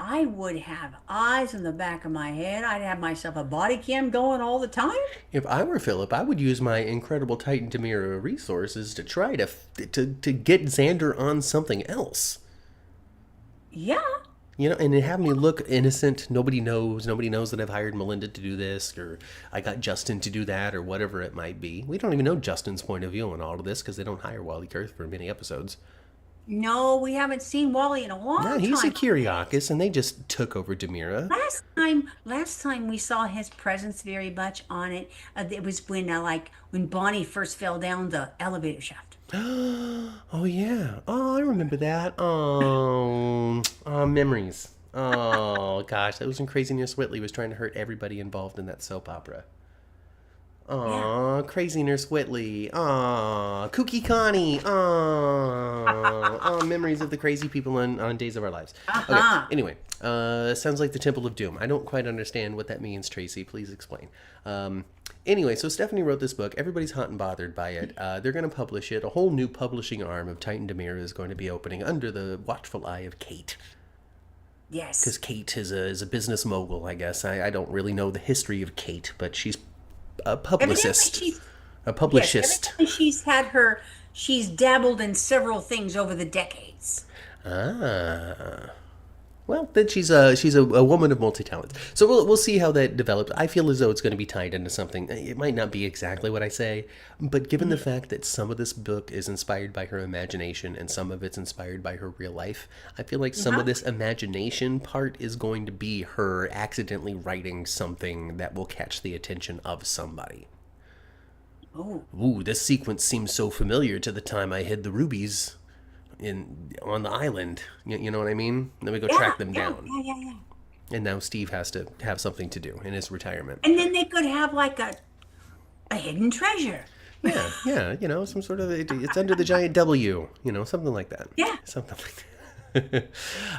I would have eyes in the back of my head. I'd have myself a body cam going all the time. If I were Philip, I would use my incredible Titan Demira resources to try to get Xander on something else. Yeah. You know, and have me look innocent. Nobody knows. Nobody knows that I've hired Melinda to do this, or I got Justin to do that, or whatever it might be. We don't even know Justin's point of view on all of this because they don't hire Wally Kurth for many episodes. No, we haven't seen Wally in a long Yeah, he's a time. Kyriakis, and they just took over Demira. Last time we saw his presence very much on it. It was when Bonnie first fell down the elevator shaft. Oh yeah. Oh, I remember that. Memories. Oh gosh, that was when Crazy Nurse Whitley was trying to hurt everybody involved in that soap opera. Yeah. Aw, Crazy Nurse Whitley. Aw, Kooky Connie. Aw, memories of the crazy people on Days of Our Lives. Okay, Uh-huh. anyway, sounds like the Temple of Doom. I don't quite understand what that means, Tracy. Please explain. Anyway, so Stephanie wrote this book. Everybody's hot and bothered by it. They're going to publish it. A whole new publishing arm of Titan Demira is going to be opening under the watchful eye of Kate. Because Yes. Kate is a business mogul, I guess. I don't really know the history of Kate, but she's a publicist. Evidently she's A yes, publicist. evidently she's dabbled in several things over the decades. Ah. Well, then she's a woman of multi talents. So we'll see how that develops. I feel as though it's going to be tied into something. It might not be exactly what I say, but given the fact that some of this book is inspired by her imagination and some of it's inspired by her real life, I feel like some of this imagination part is going to be her accidentally writing something that will catch the attention of somebody. Oh, Ooh, this sequence seems so familiar to the time I hid the rubies on the island. You know what I mean? Then we go yeah, track them yeah, down. yeah. And now Steve has to have something to do in his retirement. And then they could have like a hidden treasure. Yeah, some sort of, it's under the giant W, something like that. Yeah. Something like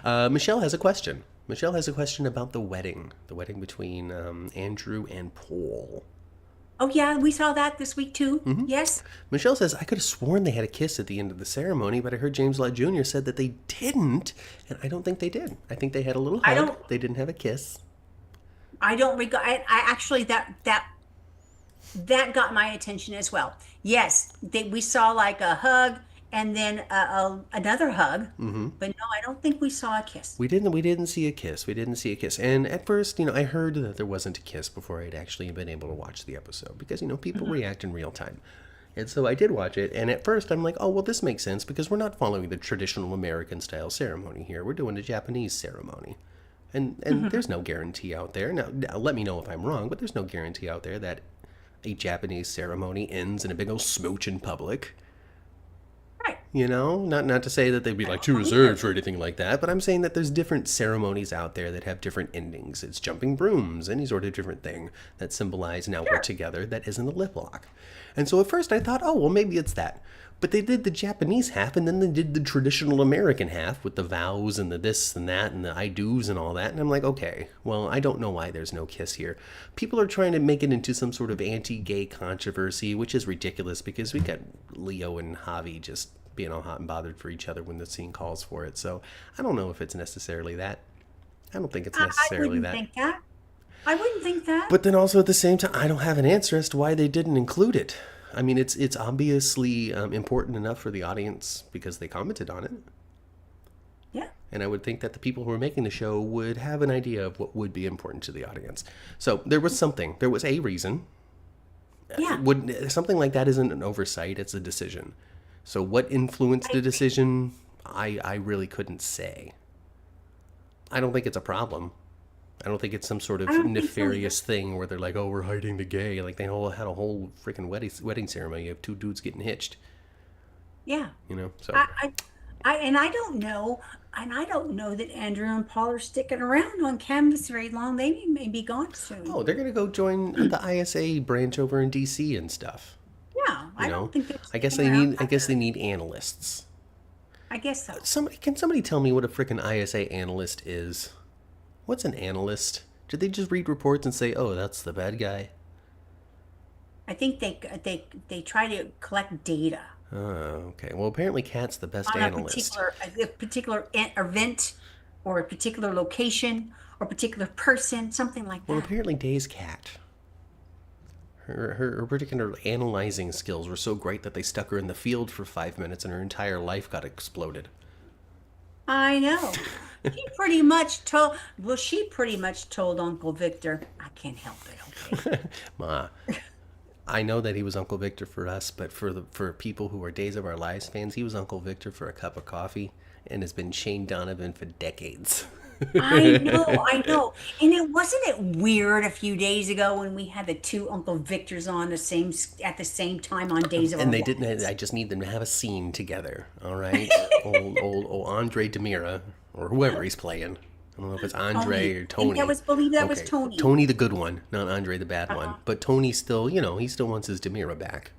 that. Michelle has a question. Michelle has a question about the wedding between Andrew and Paul. Oh yeah, we saw that this week too. Yes. Michelle says, I could have sworn they had a kiss at the end of the ceremony, but I heard James Lott Jr. said that they didn't, and I don't think they did. I think they had a little I hug. don't They didn't have a kiss. I don't regard I actually that got my attention as well. Yes, we saw like a hug and then another hug, but no, I don't think we saw a kiss. We didn't see a kiss. We didn't see a kiss. And at first, I heard that there wasn't a kiss before I'd actually been able to watch the episode because, people react in real time. And so I did watch it, and at first I'm like, oh, well, this makes sense because we're not following the traditional American-style ceremony here. We're doing a Japanese ceremony. And there's no guarantee out there. Now, let me know if I'm wrong, but there's no guarantee out there that a Japanese ceremony ends in a big old smooch in public. Right. Not to say that they'd be like too reserved or anything like that, but I'm saying that there's different ceremonies out there that have different endings. It's jumping brooms, any sort of different thing that symbolize now we're together that isn't a lip lock. And so at first I thought, oh, well, maybe it's that. But they did the Japanese half, and then they did the traditional American half with the vows and the this and that and the I do's and all that. And I'm like, okay, well, I don't know why there's no kiss here. People are trying to make it into some sort of anti-gay controversy, which is ridiculous because we got Leo and Javi just being all hot and bothered for each other when the scene calls for it. So I don't know if it's necessarily that. I don't think it's I necessarily wouldn't that. think that. I wouldn't think that. But then also at the same time, I don't have an answer as to why they didn't include it. I mean, it's obviously important enough for the audience because they commented on it. Yeah. And I would think that the people who are making the show would have an idea of what would be important to the audience. So there was something. There was a reason. Yeah. Something like that isn't an oversight. It's a decision. So what influenced the decision, I really couldn't say. I don't think it's a problem. I don't think it's some sort of I don't think so nefarious thing where they're like, oh, we're hiding the gay. Like they had a whole freaking wedding ceremony. You have two dudes getting hitched, Yeah. So. I don't know, and I don't know that Andrew and Paul are sticking around on Canvas very long. They may be gone soon. Oh, they're gonna go join the ISA branch over in DC and stuff. Yeah, You I know, don't think they're I guess sticking they around need. I guess they either. need analysts. I guess so. Somebody tell me what a freaking ISA analyst is? What's an analyst? Did they just read reports and say, "Oh, that's the bad guy"? I think they try to collect data Oh, okay. Well, apparently, Cat's the best on analyst. a particular event or a particular location or a particular person, something like Well, that. apparently, Day's Cat. Her particular analyzing skills were so great that they stuck her in the field for 5 minutes and her entire life got exploded. I know. She pretty much told, well, she pretty much told Uncle Victor, I can't help it, okay? Ma, I know that he was Uncle Victor for us, but for people who are Days of Our Lives fans, he was Uncle Victor for a cup of coffee and has been Shane Donovan for decades. I know, I know. And it wasn't it weird a few days ago when we had the two Uncle Victors on at the same time on Days of Our And they didn't. Lives. I just need them to have a scene together. All right, old Andre Demira or whoever he's playing. I don't know if it's Andre Tony. or I think Tony. believe that was Okay, Tony. Tony the good one, not Andre the bad one. Uh-huh. But Tony still, he still wants his Demira back.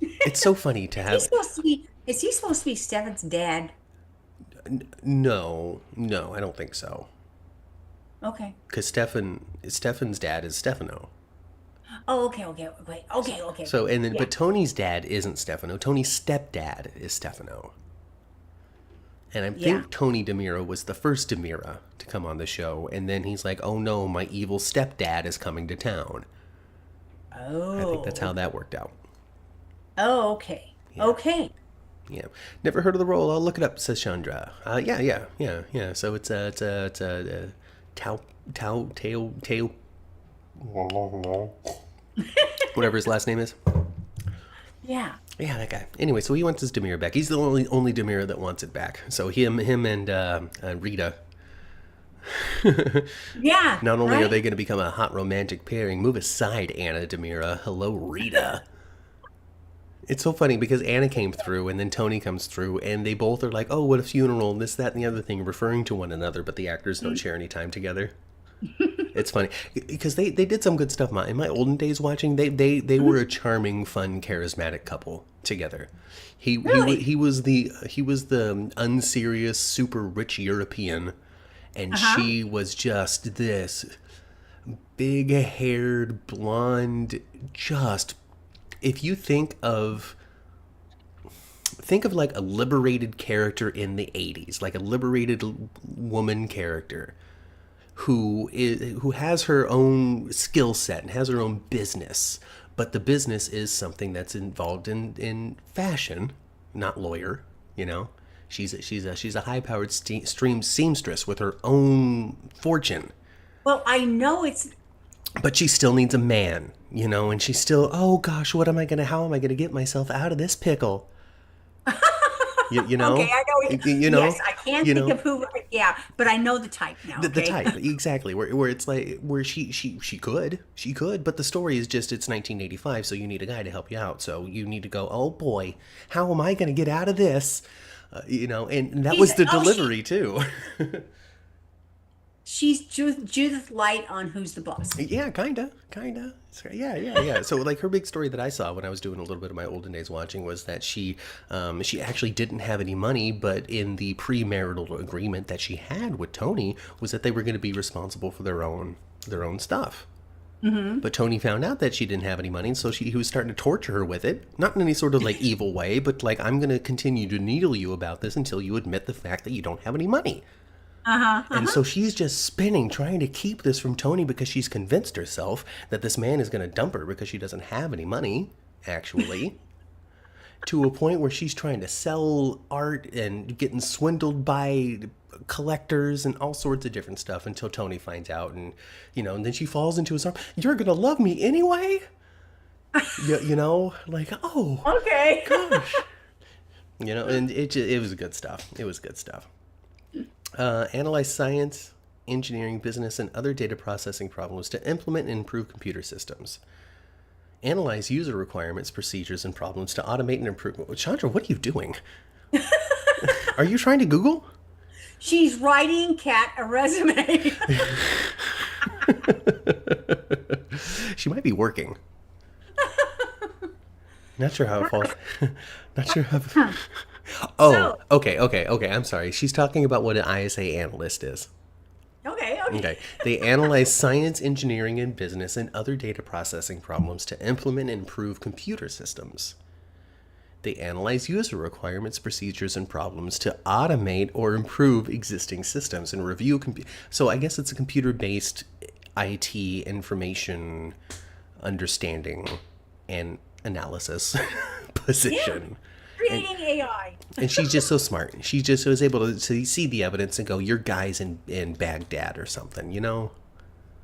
It's so funny to He's have. supposed to be, is he supposed to be Stefan's dad? No, no, I don't think so. Okay. Because Stefan's dad is Stefano. Oh, okay, okay, okay. So and then, Yeah. but Tony's dad isn't Stefano. Tony's stepdad is Stefano. And I Yeah. think Tony DeMiro was the first DeMira to come on the show, and then he's like, "Oh no, my evil stepdad is coming to town." I think that's how Oh. that worked out. Oh, okay. Yeah, Okay. yeah. Never heard of the role. I'll look it up. Says Chandra. Yeah. So it's Tao Tao whatever his last name is. Yeah. Yeah, that guy. Anyway, so he wants his Demira back. He's the only Demira that wants it back. So him and Rita. Yeah, Not only are right? they going to become a hot romantic pairing, move aside, Anna Demira. Hello, Rita. It's so funny because Anna came through and then Tony comes through, and they both are like, "Oh, what a funeral!" And this, that, and the other thing, referring to one another, but the actors don't share any time together. It's funny because they did some good stuff. In my olden days watching, they were a charming, fun, charismatic couple together. Really? He was the unserious, super rich European, and Uh-huh. she was just this big haired blonde. Just if you think of like a liberated character in the 80s, like a liberated woman character who has her own skill set and has her own business, but the business is something that's involved in fashion, not lawyer. You know, she's a high powered stream seamstress with her own fortune, Well, I know it's but she still needs a man. You know, and she's still, oh gosh, how am I gonna get myself out of this pickle? You okay. know, I know it. you know, Yes, I can't you think know. of who. Yeah, but I know the type now. The Okay. type exactly where it's like where she could, but the story is just it's 1985, so you need a guy to help you out, so you need to go, oh boy, how am I going to get out of this, and that She's was the oh delivery too. she's Judith Light on Who's the Boss. Yeah, kinda. Yeah. So like her big story that I saw when I was doing a little bit of my olden days watching was that she actually didn't have any money, but in the premarital agreement that she had with Tony was that they were going to be responsible for their own stuff. But Tony found out that she didn't have any money, and so he was starting to torture her with it. Not in any sort of like evil way, but like, I'm going to continue to needle you about this until you admit the fact that you don't have any money. Uh-huh. And so she's just spinning, trying to keep this from Tony because she's convinced herself that this man is going to dump her because she doesn't have any money, actually. To a point where she's trying to sell art and getting swindled by collectors and all sorts of different stuff until Tony finds out, and then she falls into his arms. You're gonna love me anyway. Like, oh Okay. gosh, and it was good stuff. It was good stuff. Analyze science, engineering, business, and other data processing problems to implement and improve computer systems. Analyze user requirements, procedures, and problems to automate and improve. Chandra, what are you doing? Are you trying to Google? She's writing Kat a resume. She might be working. Not sure how it falls. Not sure how. Oh, So, okay. I'm sorry. She's talking about what an ISA analyst is. okay. Okay. They analyze science, engineering, and business and other data processing problems to implement and improve computer systems. They analyze user requirements, procedures, and problems to automate or improve existing systems and review. So I guess it's a computer-based IT information understanding and analysis Yeah, position. creating AI. And she's just so smart. She just was able to see the evidence and go, "Your guy's in Baghdad or something," you know?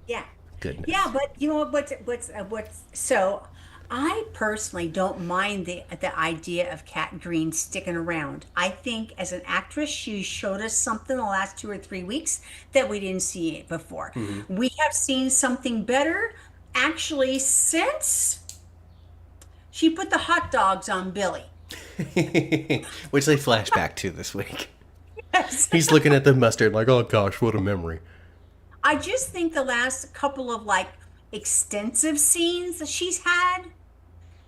Yeah. Yeah, Goodness. but you know what's so I personally don't mind the idea of Kat Green sticking around. I think as an actress, she showed us something the last 2 or 3 weeks that we didn't see before. Hmm. We have seen something better actually since she put the hot dogs on Billy. Which they flash back to this week. Yes. He's looking at the mustard like, "Oh gosh, what a memory." I just think the last couple of like extensive scenes that she's had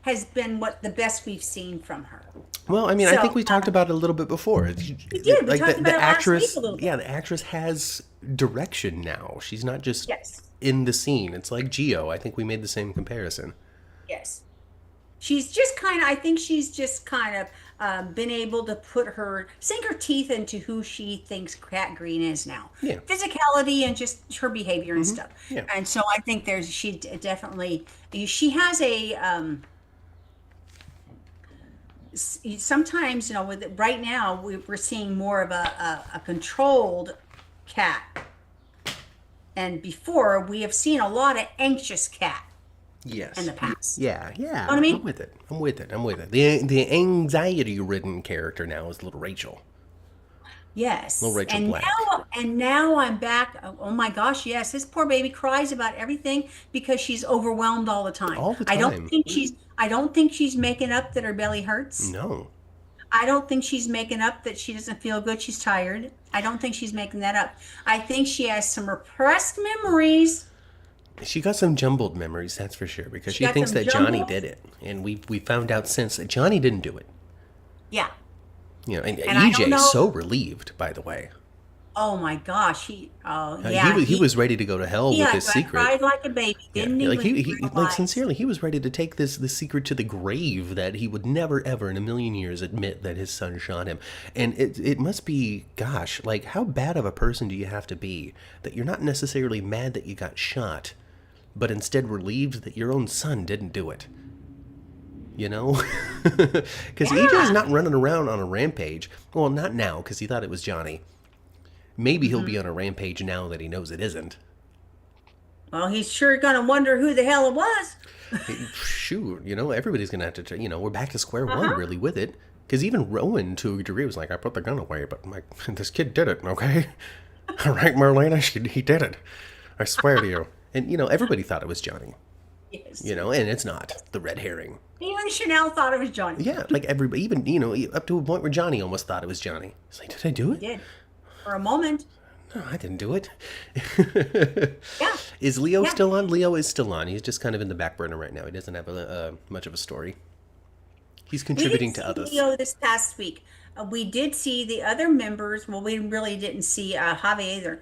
has been what the best we've seen from her. Well, I mean, I think So we talked about it a little bit before. we did. We Like talked the about it last week actress, a little bit. yeah, the actress has direction now. She's not just Yes. in the scene. It's like Geo. I think we made the same comparison. Yes. She's just kind of, I think she's just kind of been able to sink her teeth into who she thinks Kat Green is now. Yeah. Physicality and just her behavior and stuff. Yeah. And so I think definitely, she has sometimes, right now we're seeing more of a controlled cat. And before we have seen a lot of anxious cat Yes. in the past. Yeah, You yeah. know what I mean? I'm with it. I'm with it. I'm with it. The anxiety ridden character now is little Rachel. Little Yes. Rachel And Black. now I'm back. Oh my gosh, yes. This poor baby cries about everything because she's overwhelmed all the time. All the I don't time. think she's making up that her belly hurts. No. I don't think she's making up that she doesn't feel good, she's tired. I don't think she's making that up. I think she has some repressed memories. She got some jumbled memories, that's for sure, because She she got thinks some that Johnny jumbled. did it. And we found out since that Johnny didn't do it. Yeah. You know, and And I don't EJ's know. so relieved, by the way. Oh my gosh, He yeah, was he was ready to go to hell with his I secret. cried like a baby. Yeah, Didn't like even he like realize. sincerely, he was ready to take this secret to the grave that he would never ever in a million years admit that his son shot him. And it must be, gosh, like how bad of a person do you have to be that you're not necessarily mad that you got shot, but instead relieved that your own son didn't do it. You know? Because EJ's Yeah. not running around on a rampage. Well, not now, because he thought it was Johnny. Maybe he'll be on a rampage now that he knows it isn't. Well, he's sure gonna wonder who the hell it was. Shoot, everybody's gonna have to, we're back to square one Uh-huh. really with it. Because even Rowan, to a degree, was like, "I put the gun away, but like, this kid did it, okay? All right, Marlena, he did it. I swear to you." And, everybody thought it was Johnny, Yes. and it's not the red herring. Even Chanel thought it was Johnny. Yeah, like everybody, even, up to a point where Johnny almost thought it was Johnny. He's like, "Did I do He it? did. For a moment. No, I didn't do it." Yeah. Is Leo Yeah. still on? Leo is still on. He's just kind of in the back burner right now. He doesn't have much of a story. He's We contributing didn't to see others. Leo this past week. We did see the other members. Well, we really didn't see Javi either.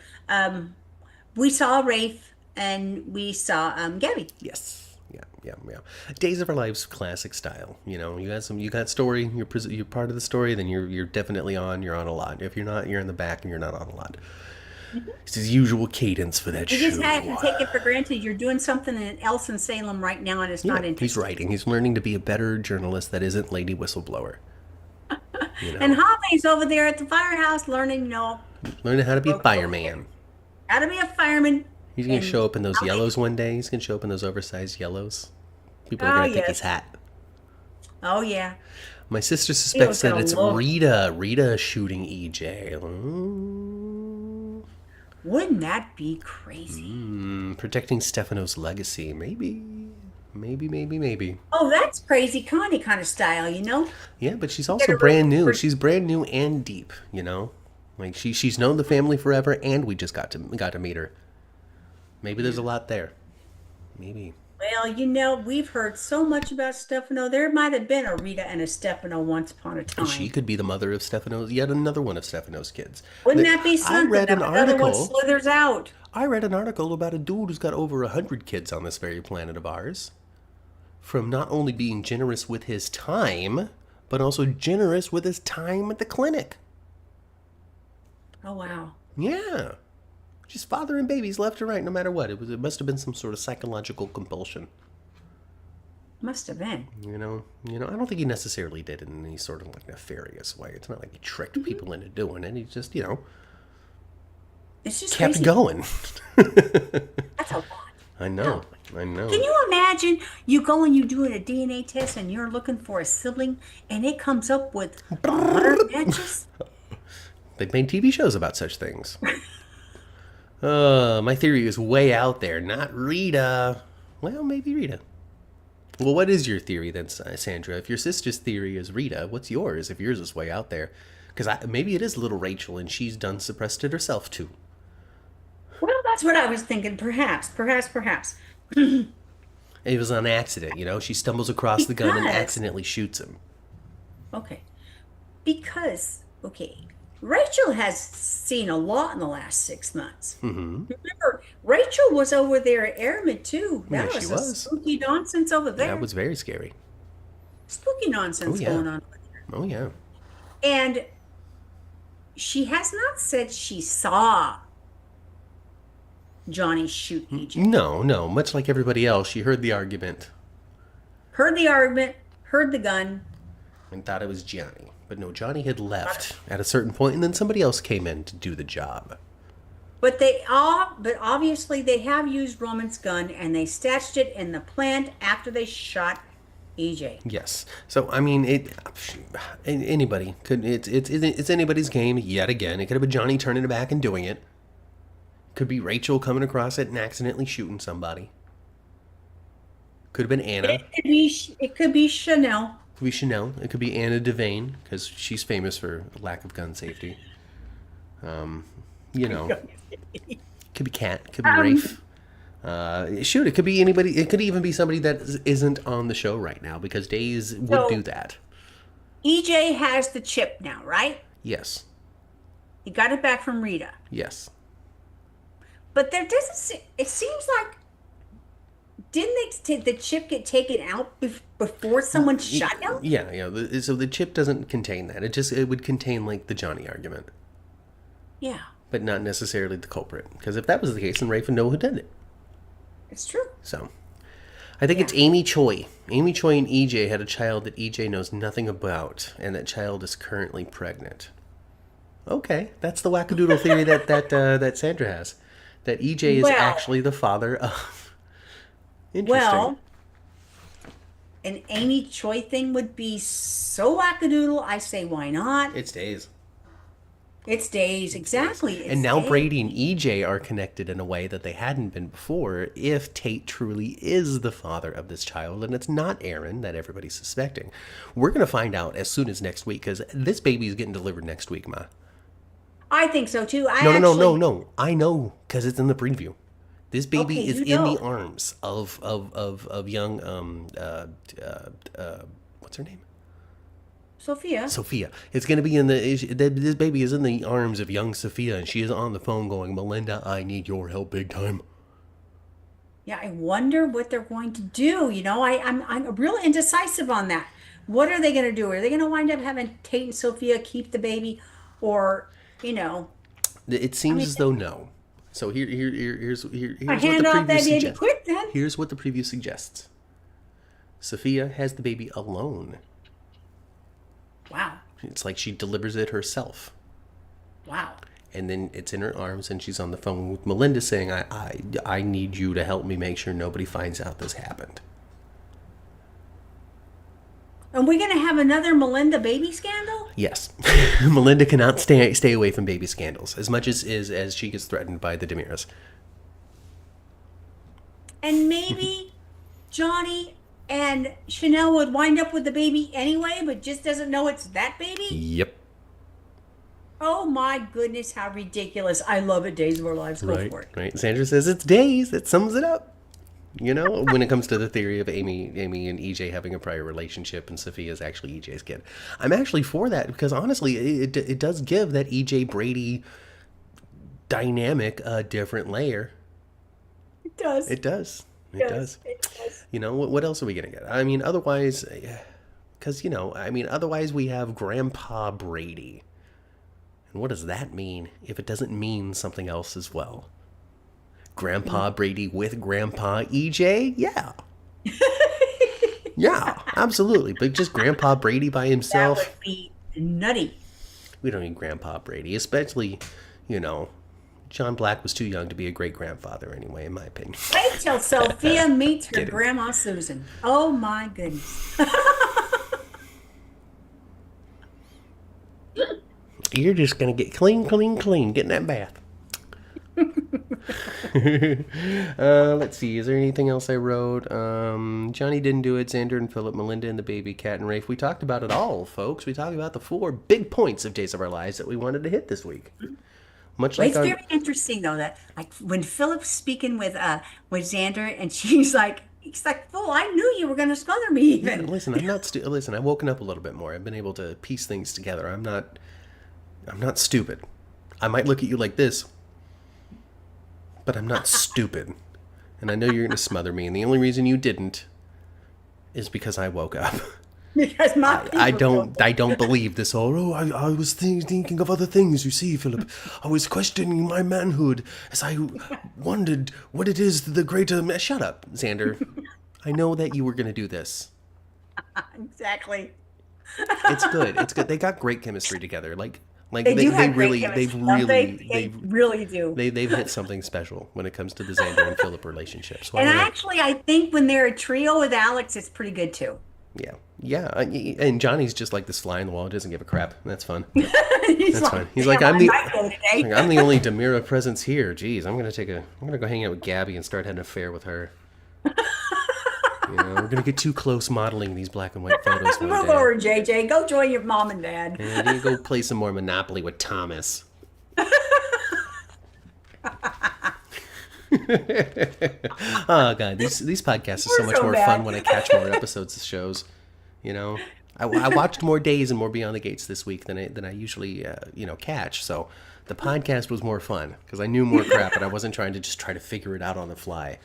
We saw Rafe and we saw Gabby. Yes. Yeah. Days of Our Lives classic style. You got story. You're part of the story. Then you're definitely on. You're on a lot. If you're not, you're in the back and you're not on a lot. It's his usual cadence for that You show. just have to take it for granted. You're doing something else in Salem right now and it's Yeah, not he's interesting. writing. He's learning to be a better journalist that isn't Lady Whistleblower. And Javi's over there at the firehouse learning, Learning how to be a Okay. fireman. how to be a fireman. He's gonna And show up in those Javi- yellows one day. He's gonna show up in those oversized yellows. People are Oh, gonna think he's yes. hot. Oh, yeah. My sister suspects that gonna it's love- Rita shooting EJ. Mm, Wouldn't that be crazy? protecting Stefano's legacy, maybe. Maybe. Oh, that's crazy Connie kind of style, you know? Yeah, but she's Get also her ready brand new. for- She's brand new and deep. You know, like she's known the family forever, and we just got to meet her. Maybe there's a lot there. Maybe. Well, you know, we've heard so much about Stefano. There might have been a Rita and a Stefano once upon a She time. could be the mother of Stefano's, yet another one of Stefano's kids. Wouldn't that be I something? read Now an another one article. slithers out. I read an article about a dude who's got over 100 kids on this very planet of ours. From not only being generous with his time, but also generous with his time at the clinic. Oh, wow. Yeah. Just fathering babies left and right, no matter what. It must have been some sort of psychological compulsion. Must have been. I don't think he necessarily did it in any sort of like nefarious way. It's not like he tricked people into doing it. He just, It's just kept crazy. going. That's a lot. I know. I know. Can you imagine you go and you do a DNA test and you're looking for a sibling and it comes up with 100 matches? They've made TV shows about such things. My theory is way out there. Not Rita. Well, maybe Rita. Well, what is your theory then, Sandra? If your sister's theory is Rita, what's yours if yours is way out there? Because maybe it is little Rachel and she's done suppressed it herself too. Well, that's what I was thinking. Perhaps. It was on accident, She stumbles across the gun and Because- accidentally shoots him. Okay. Because, okay, Rachel has seen a lot in the last 6 months. Remember, Rachel was over there at Airman too. That Yeah, she was was. spooky nonsense over there. That was very scary. Spooky nonsense Oh, yeah. going on over there. Oh, yeah. And she has not said she saw Johnny shoot EJ. No. Much like everybody else, she heard the argument Heard the argument, heard the gun. and thought it was Johnny. But no, Johnny had left at a certain point, and then somebody else came in to do the job. But obviously they have used Roman's gun and they stashed it in the plant after they shot EJ. Yes. So I mean, anybody could. It's anybody's game yet again. It could have been Johnny turning it back and doing it. Could be Rachel coming across it and accidentally shooting somebody. Could have been Anna. It could be Chanel. Could be Chanel. It could be Anna Devane because she's famous for lack of gun safety. Could be Kat. Could be Rafe. Shoot, it could be anybody. It could even be somebody that isn't on the show right now because Days would So- do that. EJ has the chip now, right? Yes. He got it back from Rita. Yes. But there doesn't it seems like didn't the chip get taken out before someone shot him? Yeah. So the chip doesn't contain that. It would contain like the Johnny argument, Yeah, but not necessarily the culprit. Because if that was the case, then Rafe would know who did it. it's true. So, I think it's Amy Choi. Amy Choi and EJ had a child that EJ knows nothing about, and that child is currently pregnant. Okay, that's the wackadoodle theory that Sandra has. That EJ is Well- actually the father of. Interesting. Well, an Amy Choi thing would be so wackadoodle. I say, why not? It's Days. It's Days, exactly. It's And now Days. Brady and EJ are connected in a way that they hadn't been before if Tate truly is the father of this child and it's not Aaron that everybody's suspecting. We're going to find out as soon as next week because this baby is getting delivered next week, Ma. I think so too. No. I know because it's in the preview. This baby Okay, is you in the know. arms of young, what's her name? Sophia. Sophia. It's going to be in this baby is in the arms of young Sophia, and she is on the phone going, Melinda, I need your help big time. Yeah, I wonder what they're going to do. I'm real indecisive on that. What are they going to do? Are they going to wind up having Tate and Sophia keep the baby, or It seems as though no. So here's what I the hand off preview that baby suggests. quick then? Here's what the preview suggests. Sophia has the baby alone. Wow, It's like she delivers it herself. wow. And then it's in her arms and she's on the phone with Melinda saying, I need you to help me make sure nobody finds out this happened. And we're going to have another Melinda baby scandal? Yes. Melinda cannot stay away from baby scandals as much as she gets threatened by the Demiras. And maybe Johnny and Chanel would wind up with the baby anyway, but just doesn't know it's that baby? Yep. Oh my goodness, how ridiculous. I love it, Days of Our Lives. Go Right. for it. Right. Sandra says it's days. It sums it up. You know, when it comes to the theory of Amy and EJ having a prior relationship and Sophia's actually EJ's kid, I'm actually for that because honestly, it does give that EJ Brady dynamic a different layer. It does. It does. It Yes, does. it does. You know, what else are we going to get? I mean, otherwise, because, otherwise we have Grandpa Brady. And what does that mean if it doesn't mean something else as well? Grandpa Brady with Grandpa EJ? Yeah. Yeah, absolutely. But just Grandpa Brady by That himself? would be nutty. We don't need Grandpa Brady, especially, John Black was too young to be a great grandfather anyway, in my opinion. Wait till Sophia meets her Kidding. grandma Susan. Oh my goodness. You're just going to get clean, get in that bath. Let's see. Is there anything else I wrote? Johnny didn't do it. Xander and Philip, Melinda and the baby, Cat and Rafe. We talked about it all, folks. We talked about the 4 big points of Days of Our Lives that we wanted to hit this week. Much Well, like it's very interesting though that like when Philip's speaking with Xander and he's like, "Fool, I knew you were gonna smother me even." listen, I'm not listen, I've woken up a little bit more. I've been able to piece things together. I'm not stupid. I might look at you like this, but I'm not stupid. And I know you're going to smother me, and the only reason you didn't is because I woke up. Because my I people don't believe this all. I was thinking of other things, you see, Philip. I was questioning my manhood as I wondered what it is the greater... Shut up, Xander. I know that you were going to do this. exactly. It's good. It's good. They got great chemistry together. Like They do have great really, chemistry, they've don't they? really, They really do. they've hit something special when it comes to the Xander and Philip relationship. So And I wanna- actually, I think when they're a trio with Alex, it's pretty good too. yeah. And Johnny's just like this fly in the wall. Doesn't give a crap. That's fun. He's That's fine. He's "Damn, like, I'm I the might go today." I'm the only Demira presence here. Jeez, I'm gonna go hang out with Gabby and start having an affair with her. We're gonna get too close modeling these black and white photos one Move day. over, JJ. Go join your mom and dad. And you go play some more Monopoly with Thomas. Oh god, these podcasts are so We're much so more bad. fun when I catch more episodes of shows. I watched more Days and more Beyond the Gates this week than I usually catch. So the podcast was more fun because I knew more crap, and I wasn't trying to figure it out on the fly.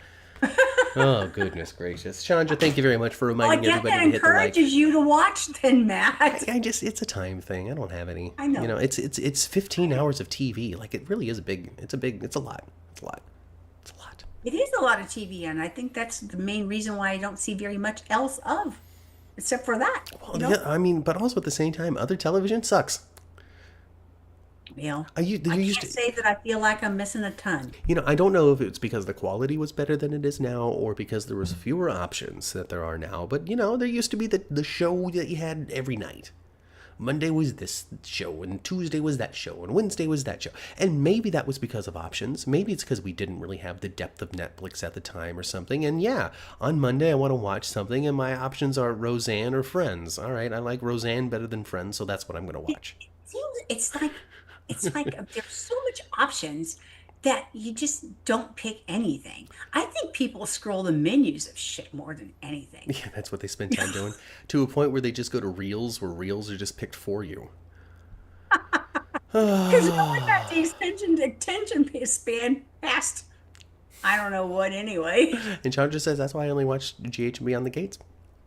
Oh goodness gracious, Chandra, thank you very much for Well, I reminding guess everybody that to hit the like. encourages you to watch then, Matt. It's a time thing. I don't have any. I know. It's 15 hours of TV. Like it really is a lot. It's a lot. It is a lot of TV, and I think that's the main reason why I don't see very much else of, except for that. Well, yeah, I mean, but also at the same time, other television sucks. I I used can't to, say that I feel like I'm missing a ton. I don't know if it's because the quality was better than it is now, or because there was fewer options that there are now. But there used to be the show that you had every night. Monday was this show, and Tuesday was that show, and Wednesday was that show. And maybe that was because of options. Maybe it's because we didn't really have the depth of Netflix at the time or something. And yeah, on Monday I want to watch something, and my options are Roseanne or Friends. All right, I like Roseanne better than Friends, so that's what I'm going to watch. It's like there's so much options that you just don't pick anything. I think people scroll the menus of shit more than anything. Yeah, that's what they spend time doing. To a point where they just go to Reels, where Reels are just picked for you. Because no one got the attention span past, I don't know what anyway. And Chandra says that's why I only watch GH and Beyond the Gates.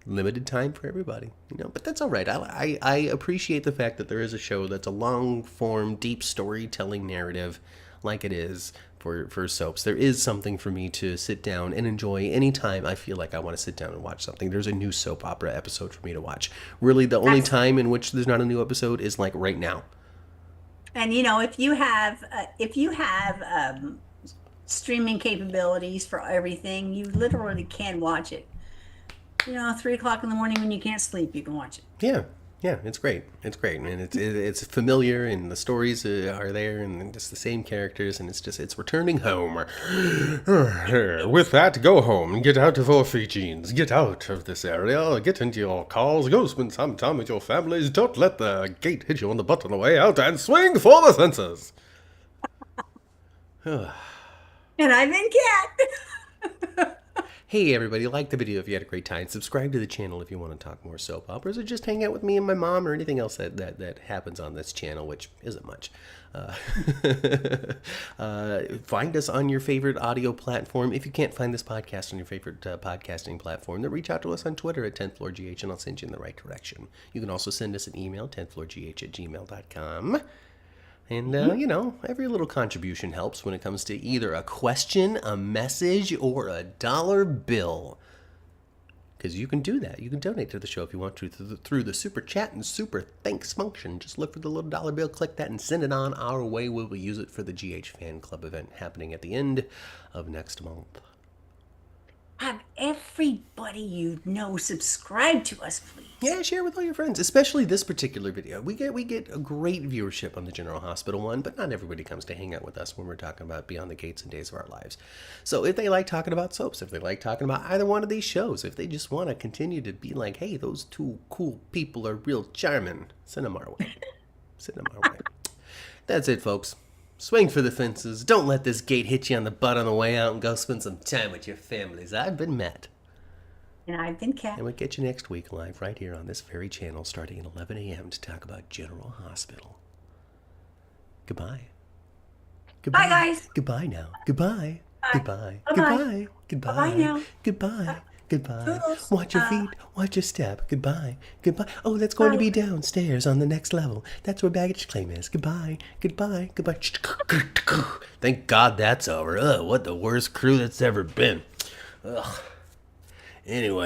Limited time for everybody, but that's all right. I appreciate the fact that there is a show that's a long form, deep storytelling narrative like it is for soaps. There is something for me to sit down and enjoy anytime I feel like I want to sit down and watch something. There's a new soap opera episode for me to watch. Really, the only time in which there's not a new episode is like right now. And if you have streaming capabilities for everything, you literally can watch it. 3 o'clock in the morning when you can't sleep, you can watch it. Yeah. Yeah, it's great. It's great, man. It's familiar, and the stories are there, and it's the same characters, and it's returning home. With that, go home and get out of our Fijians. Get out of this area. Get into your cars. Go spend some time with your families. Don't let the gate hit you on the butt on the way out, and swing for the fences. And I've been Kat. Hey everybody, like the video if you had a great time. Subscribe to the channel if you want to talk more soap operas, or just hang out with me and my mom, or anything else that happens on this channel, which isn't much. Find us on your favorite audio platform. If you can't find this podcast on your favorite podcasting platform, then reach out to us on Twitter at 10th Floor GH, and I'll send you in the right direction. You can also send us an email, 10thfloorgh@gmail.com. And, every little contribution helps when it comes to either a question, a message, or a dollar bill. Because you can do that. You can donate to the show if you want to through the super chat and super thanks function. Just look for the little dollar bill, click that, and send it on our way. We will use it for the GH Fan Club event happening at the end of next month. Have everybody you know subscribe to us, please. Yeah, share with all your friends, especially this particular video. We get a great viewership on the General Hospital one, but not everybody comes to hang out with us when we're talking about Beyond the Gates and Days of Our Lives. So if they like talking about soaps, if they like talking about either one of these shows, if they just want to continue to be like, hey, those two cool people are real charming, send them our way. Send them our way. That's it, folks. Swing for the fences. Don't let this gate hit you on the butt on the way out, and go spend some time with your families. I've been Matt. And I've been Kat. And we'll get you next week live right here on this very channel starting at 11 a.m. to talk about General Hospital. Goodbye. Goodbye. Bye, guys. Goodbye now. Goodbye. Bye. Goodbye. Bye-bye. Goodbye. Goodbye. Bye now. Goodbye. Goodbye. Toodles. Watch your feet. Watch your step. Goodbye. Goodbye. Oh, that's going to be downstairs on the next level. That's where baggage claim is. Goodbye. Goodbye. Goodbye. Thank God that's over. Ugh, what the worst crew that's ever been. Ugh. Anyway.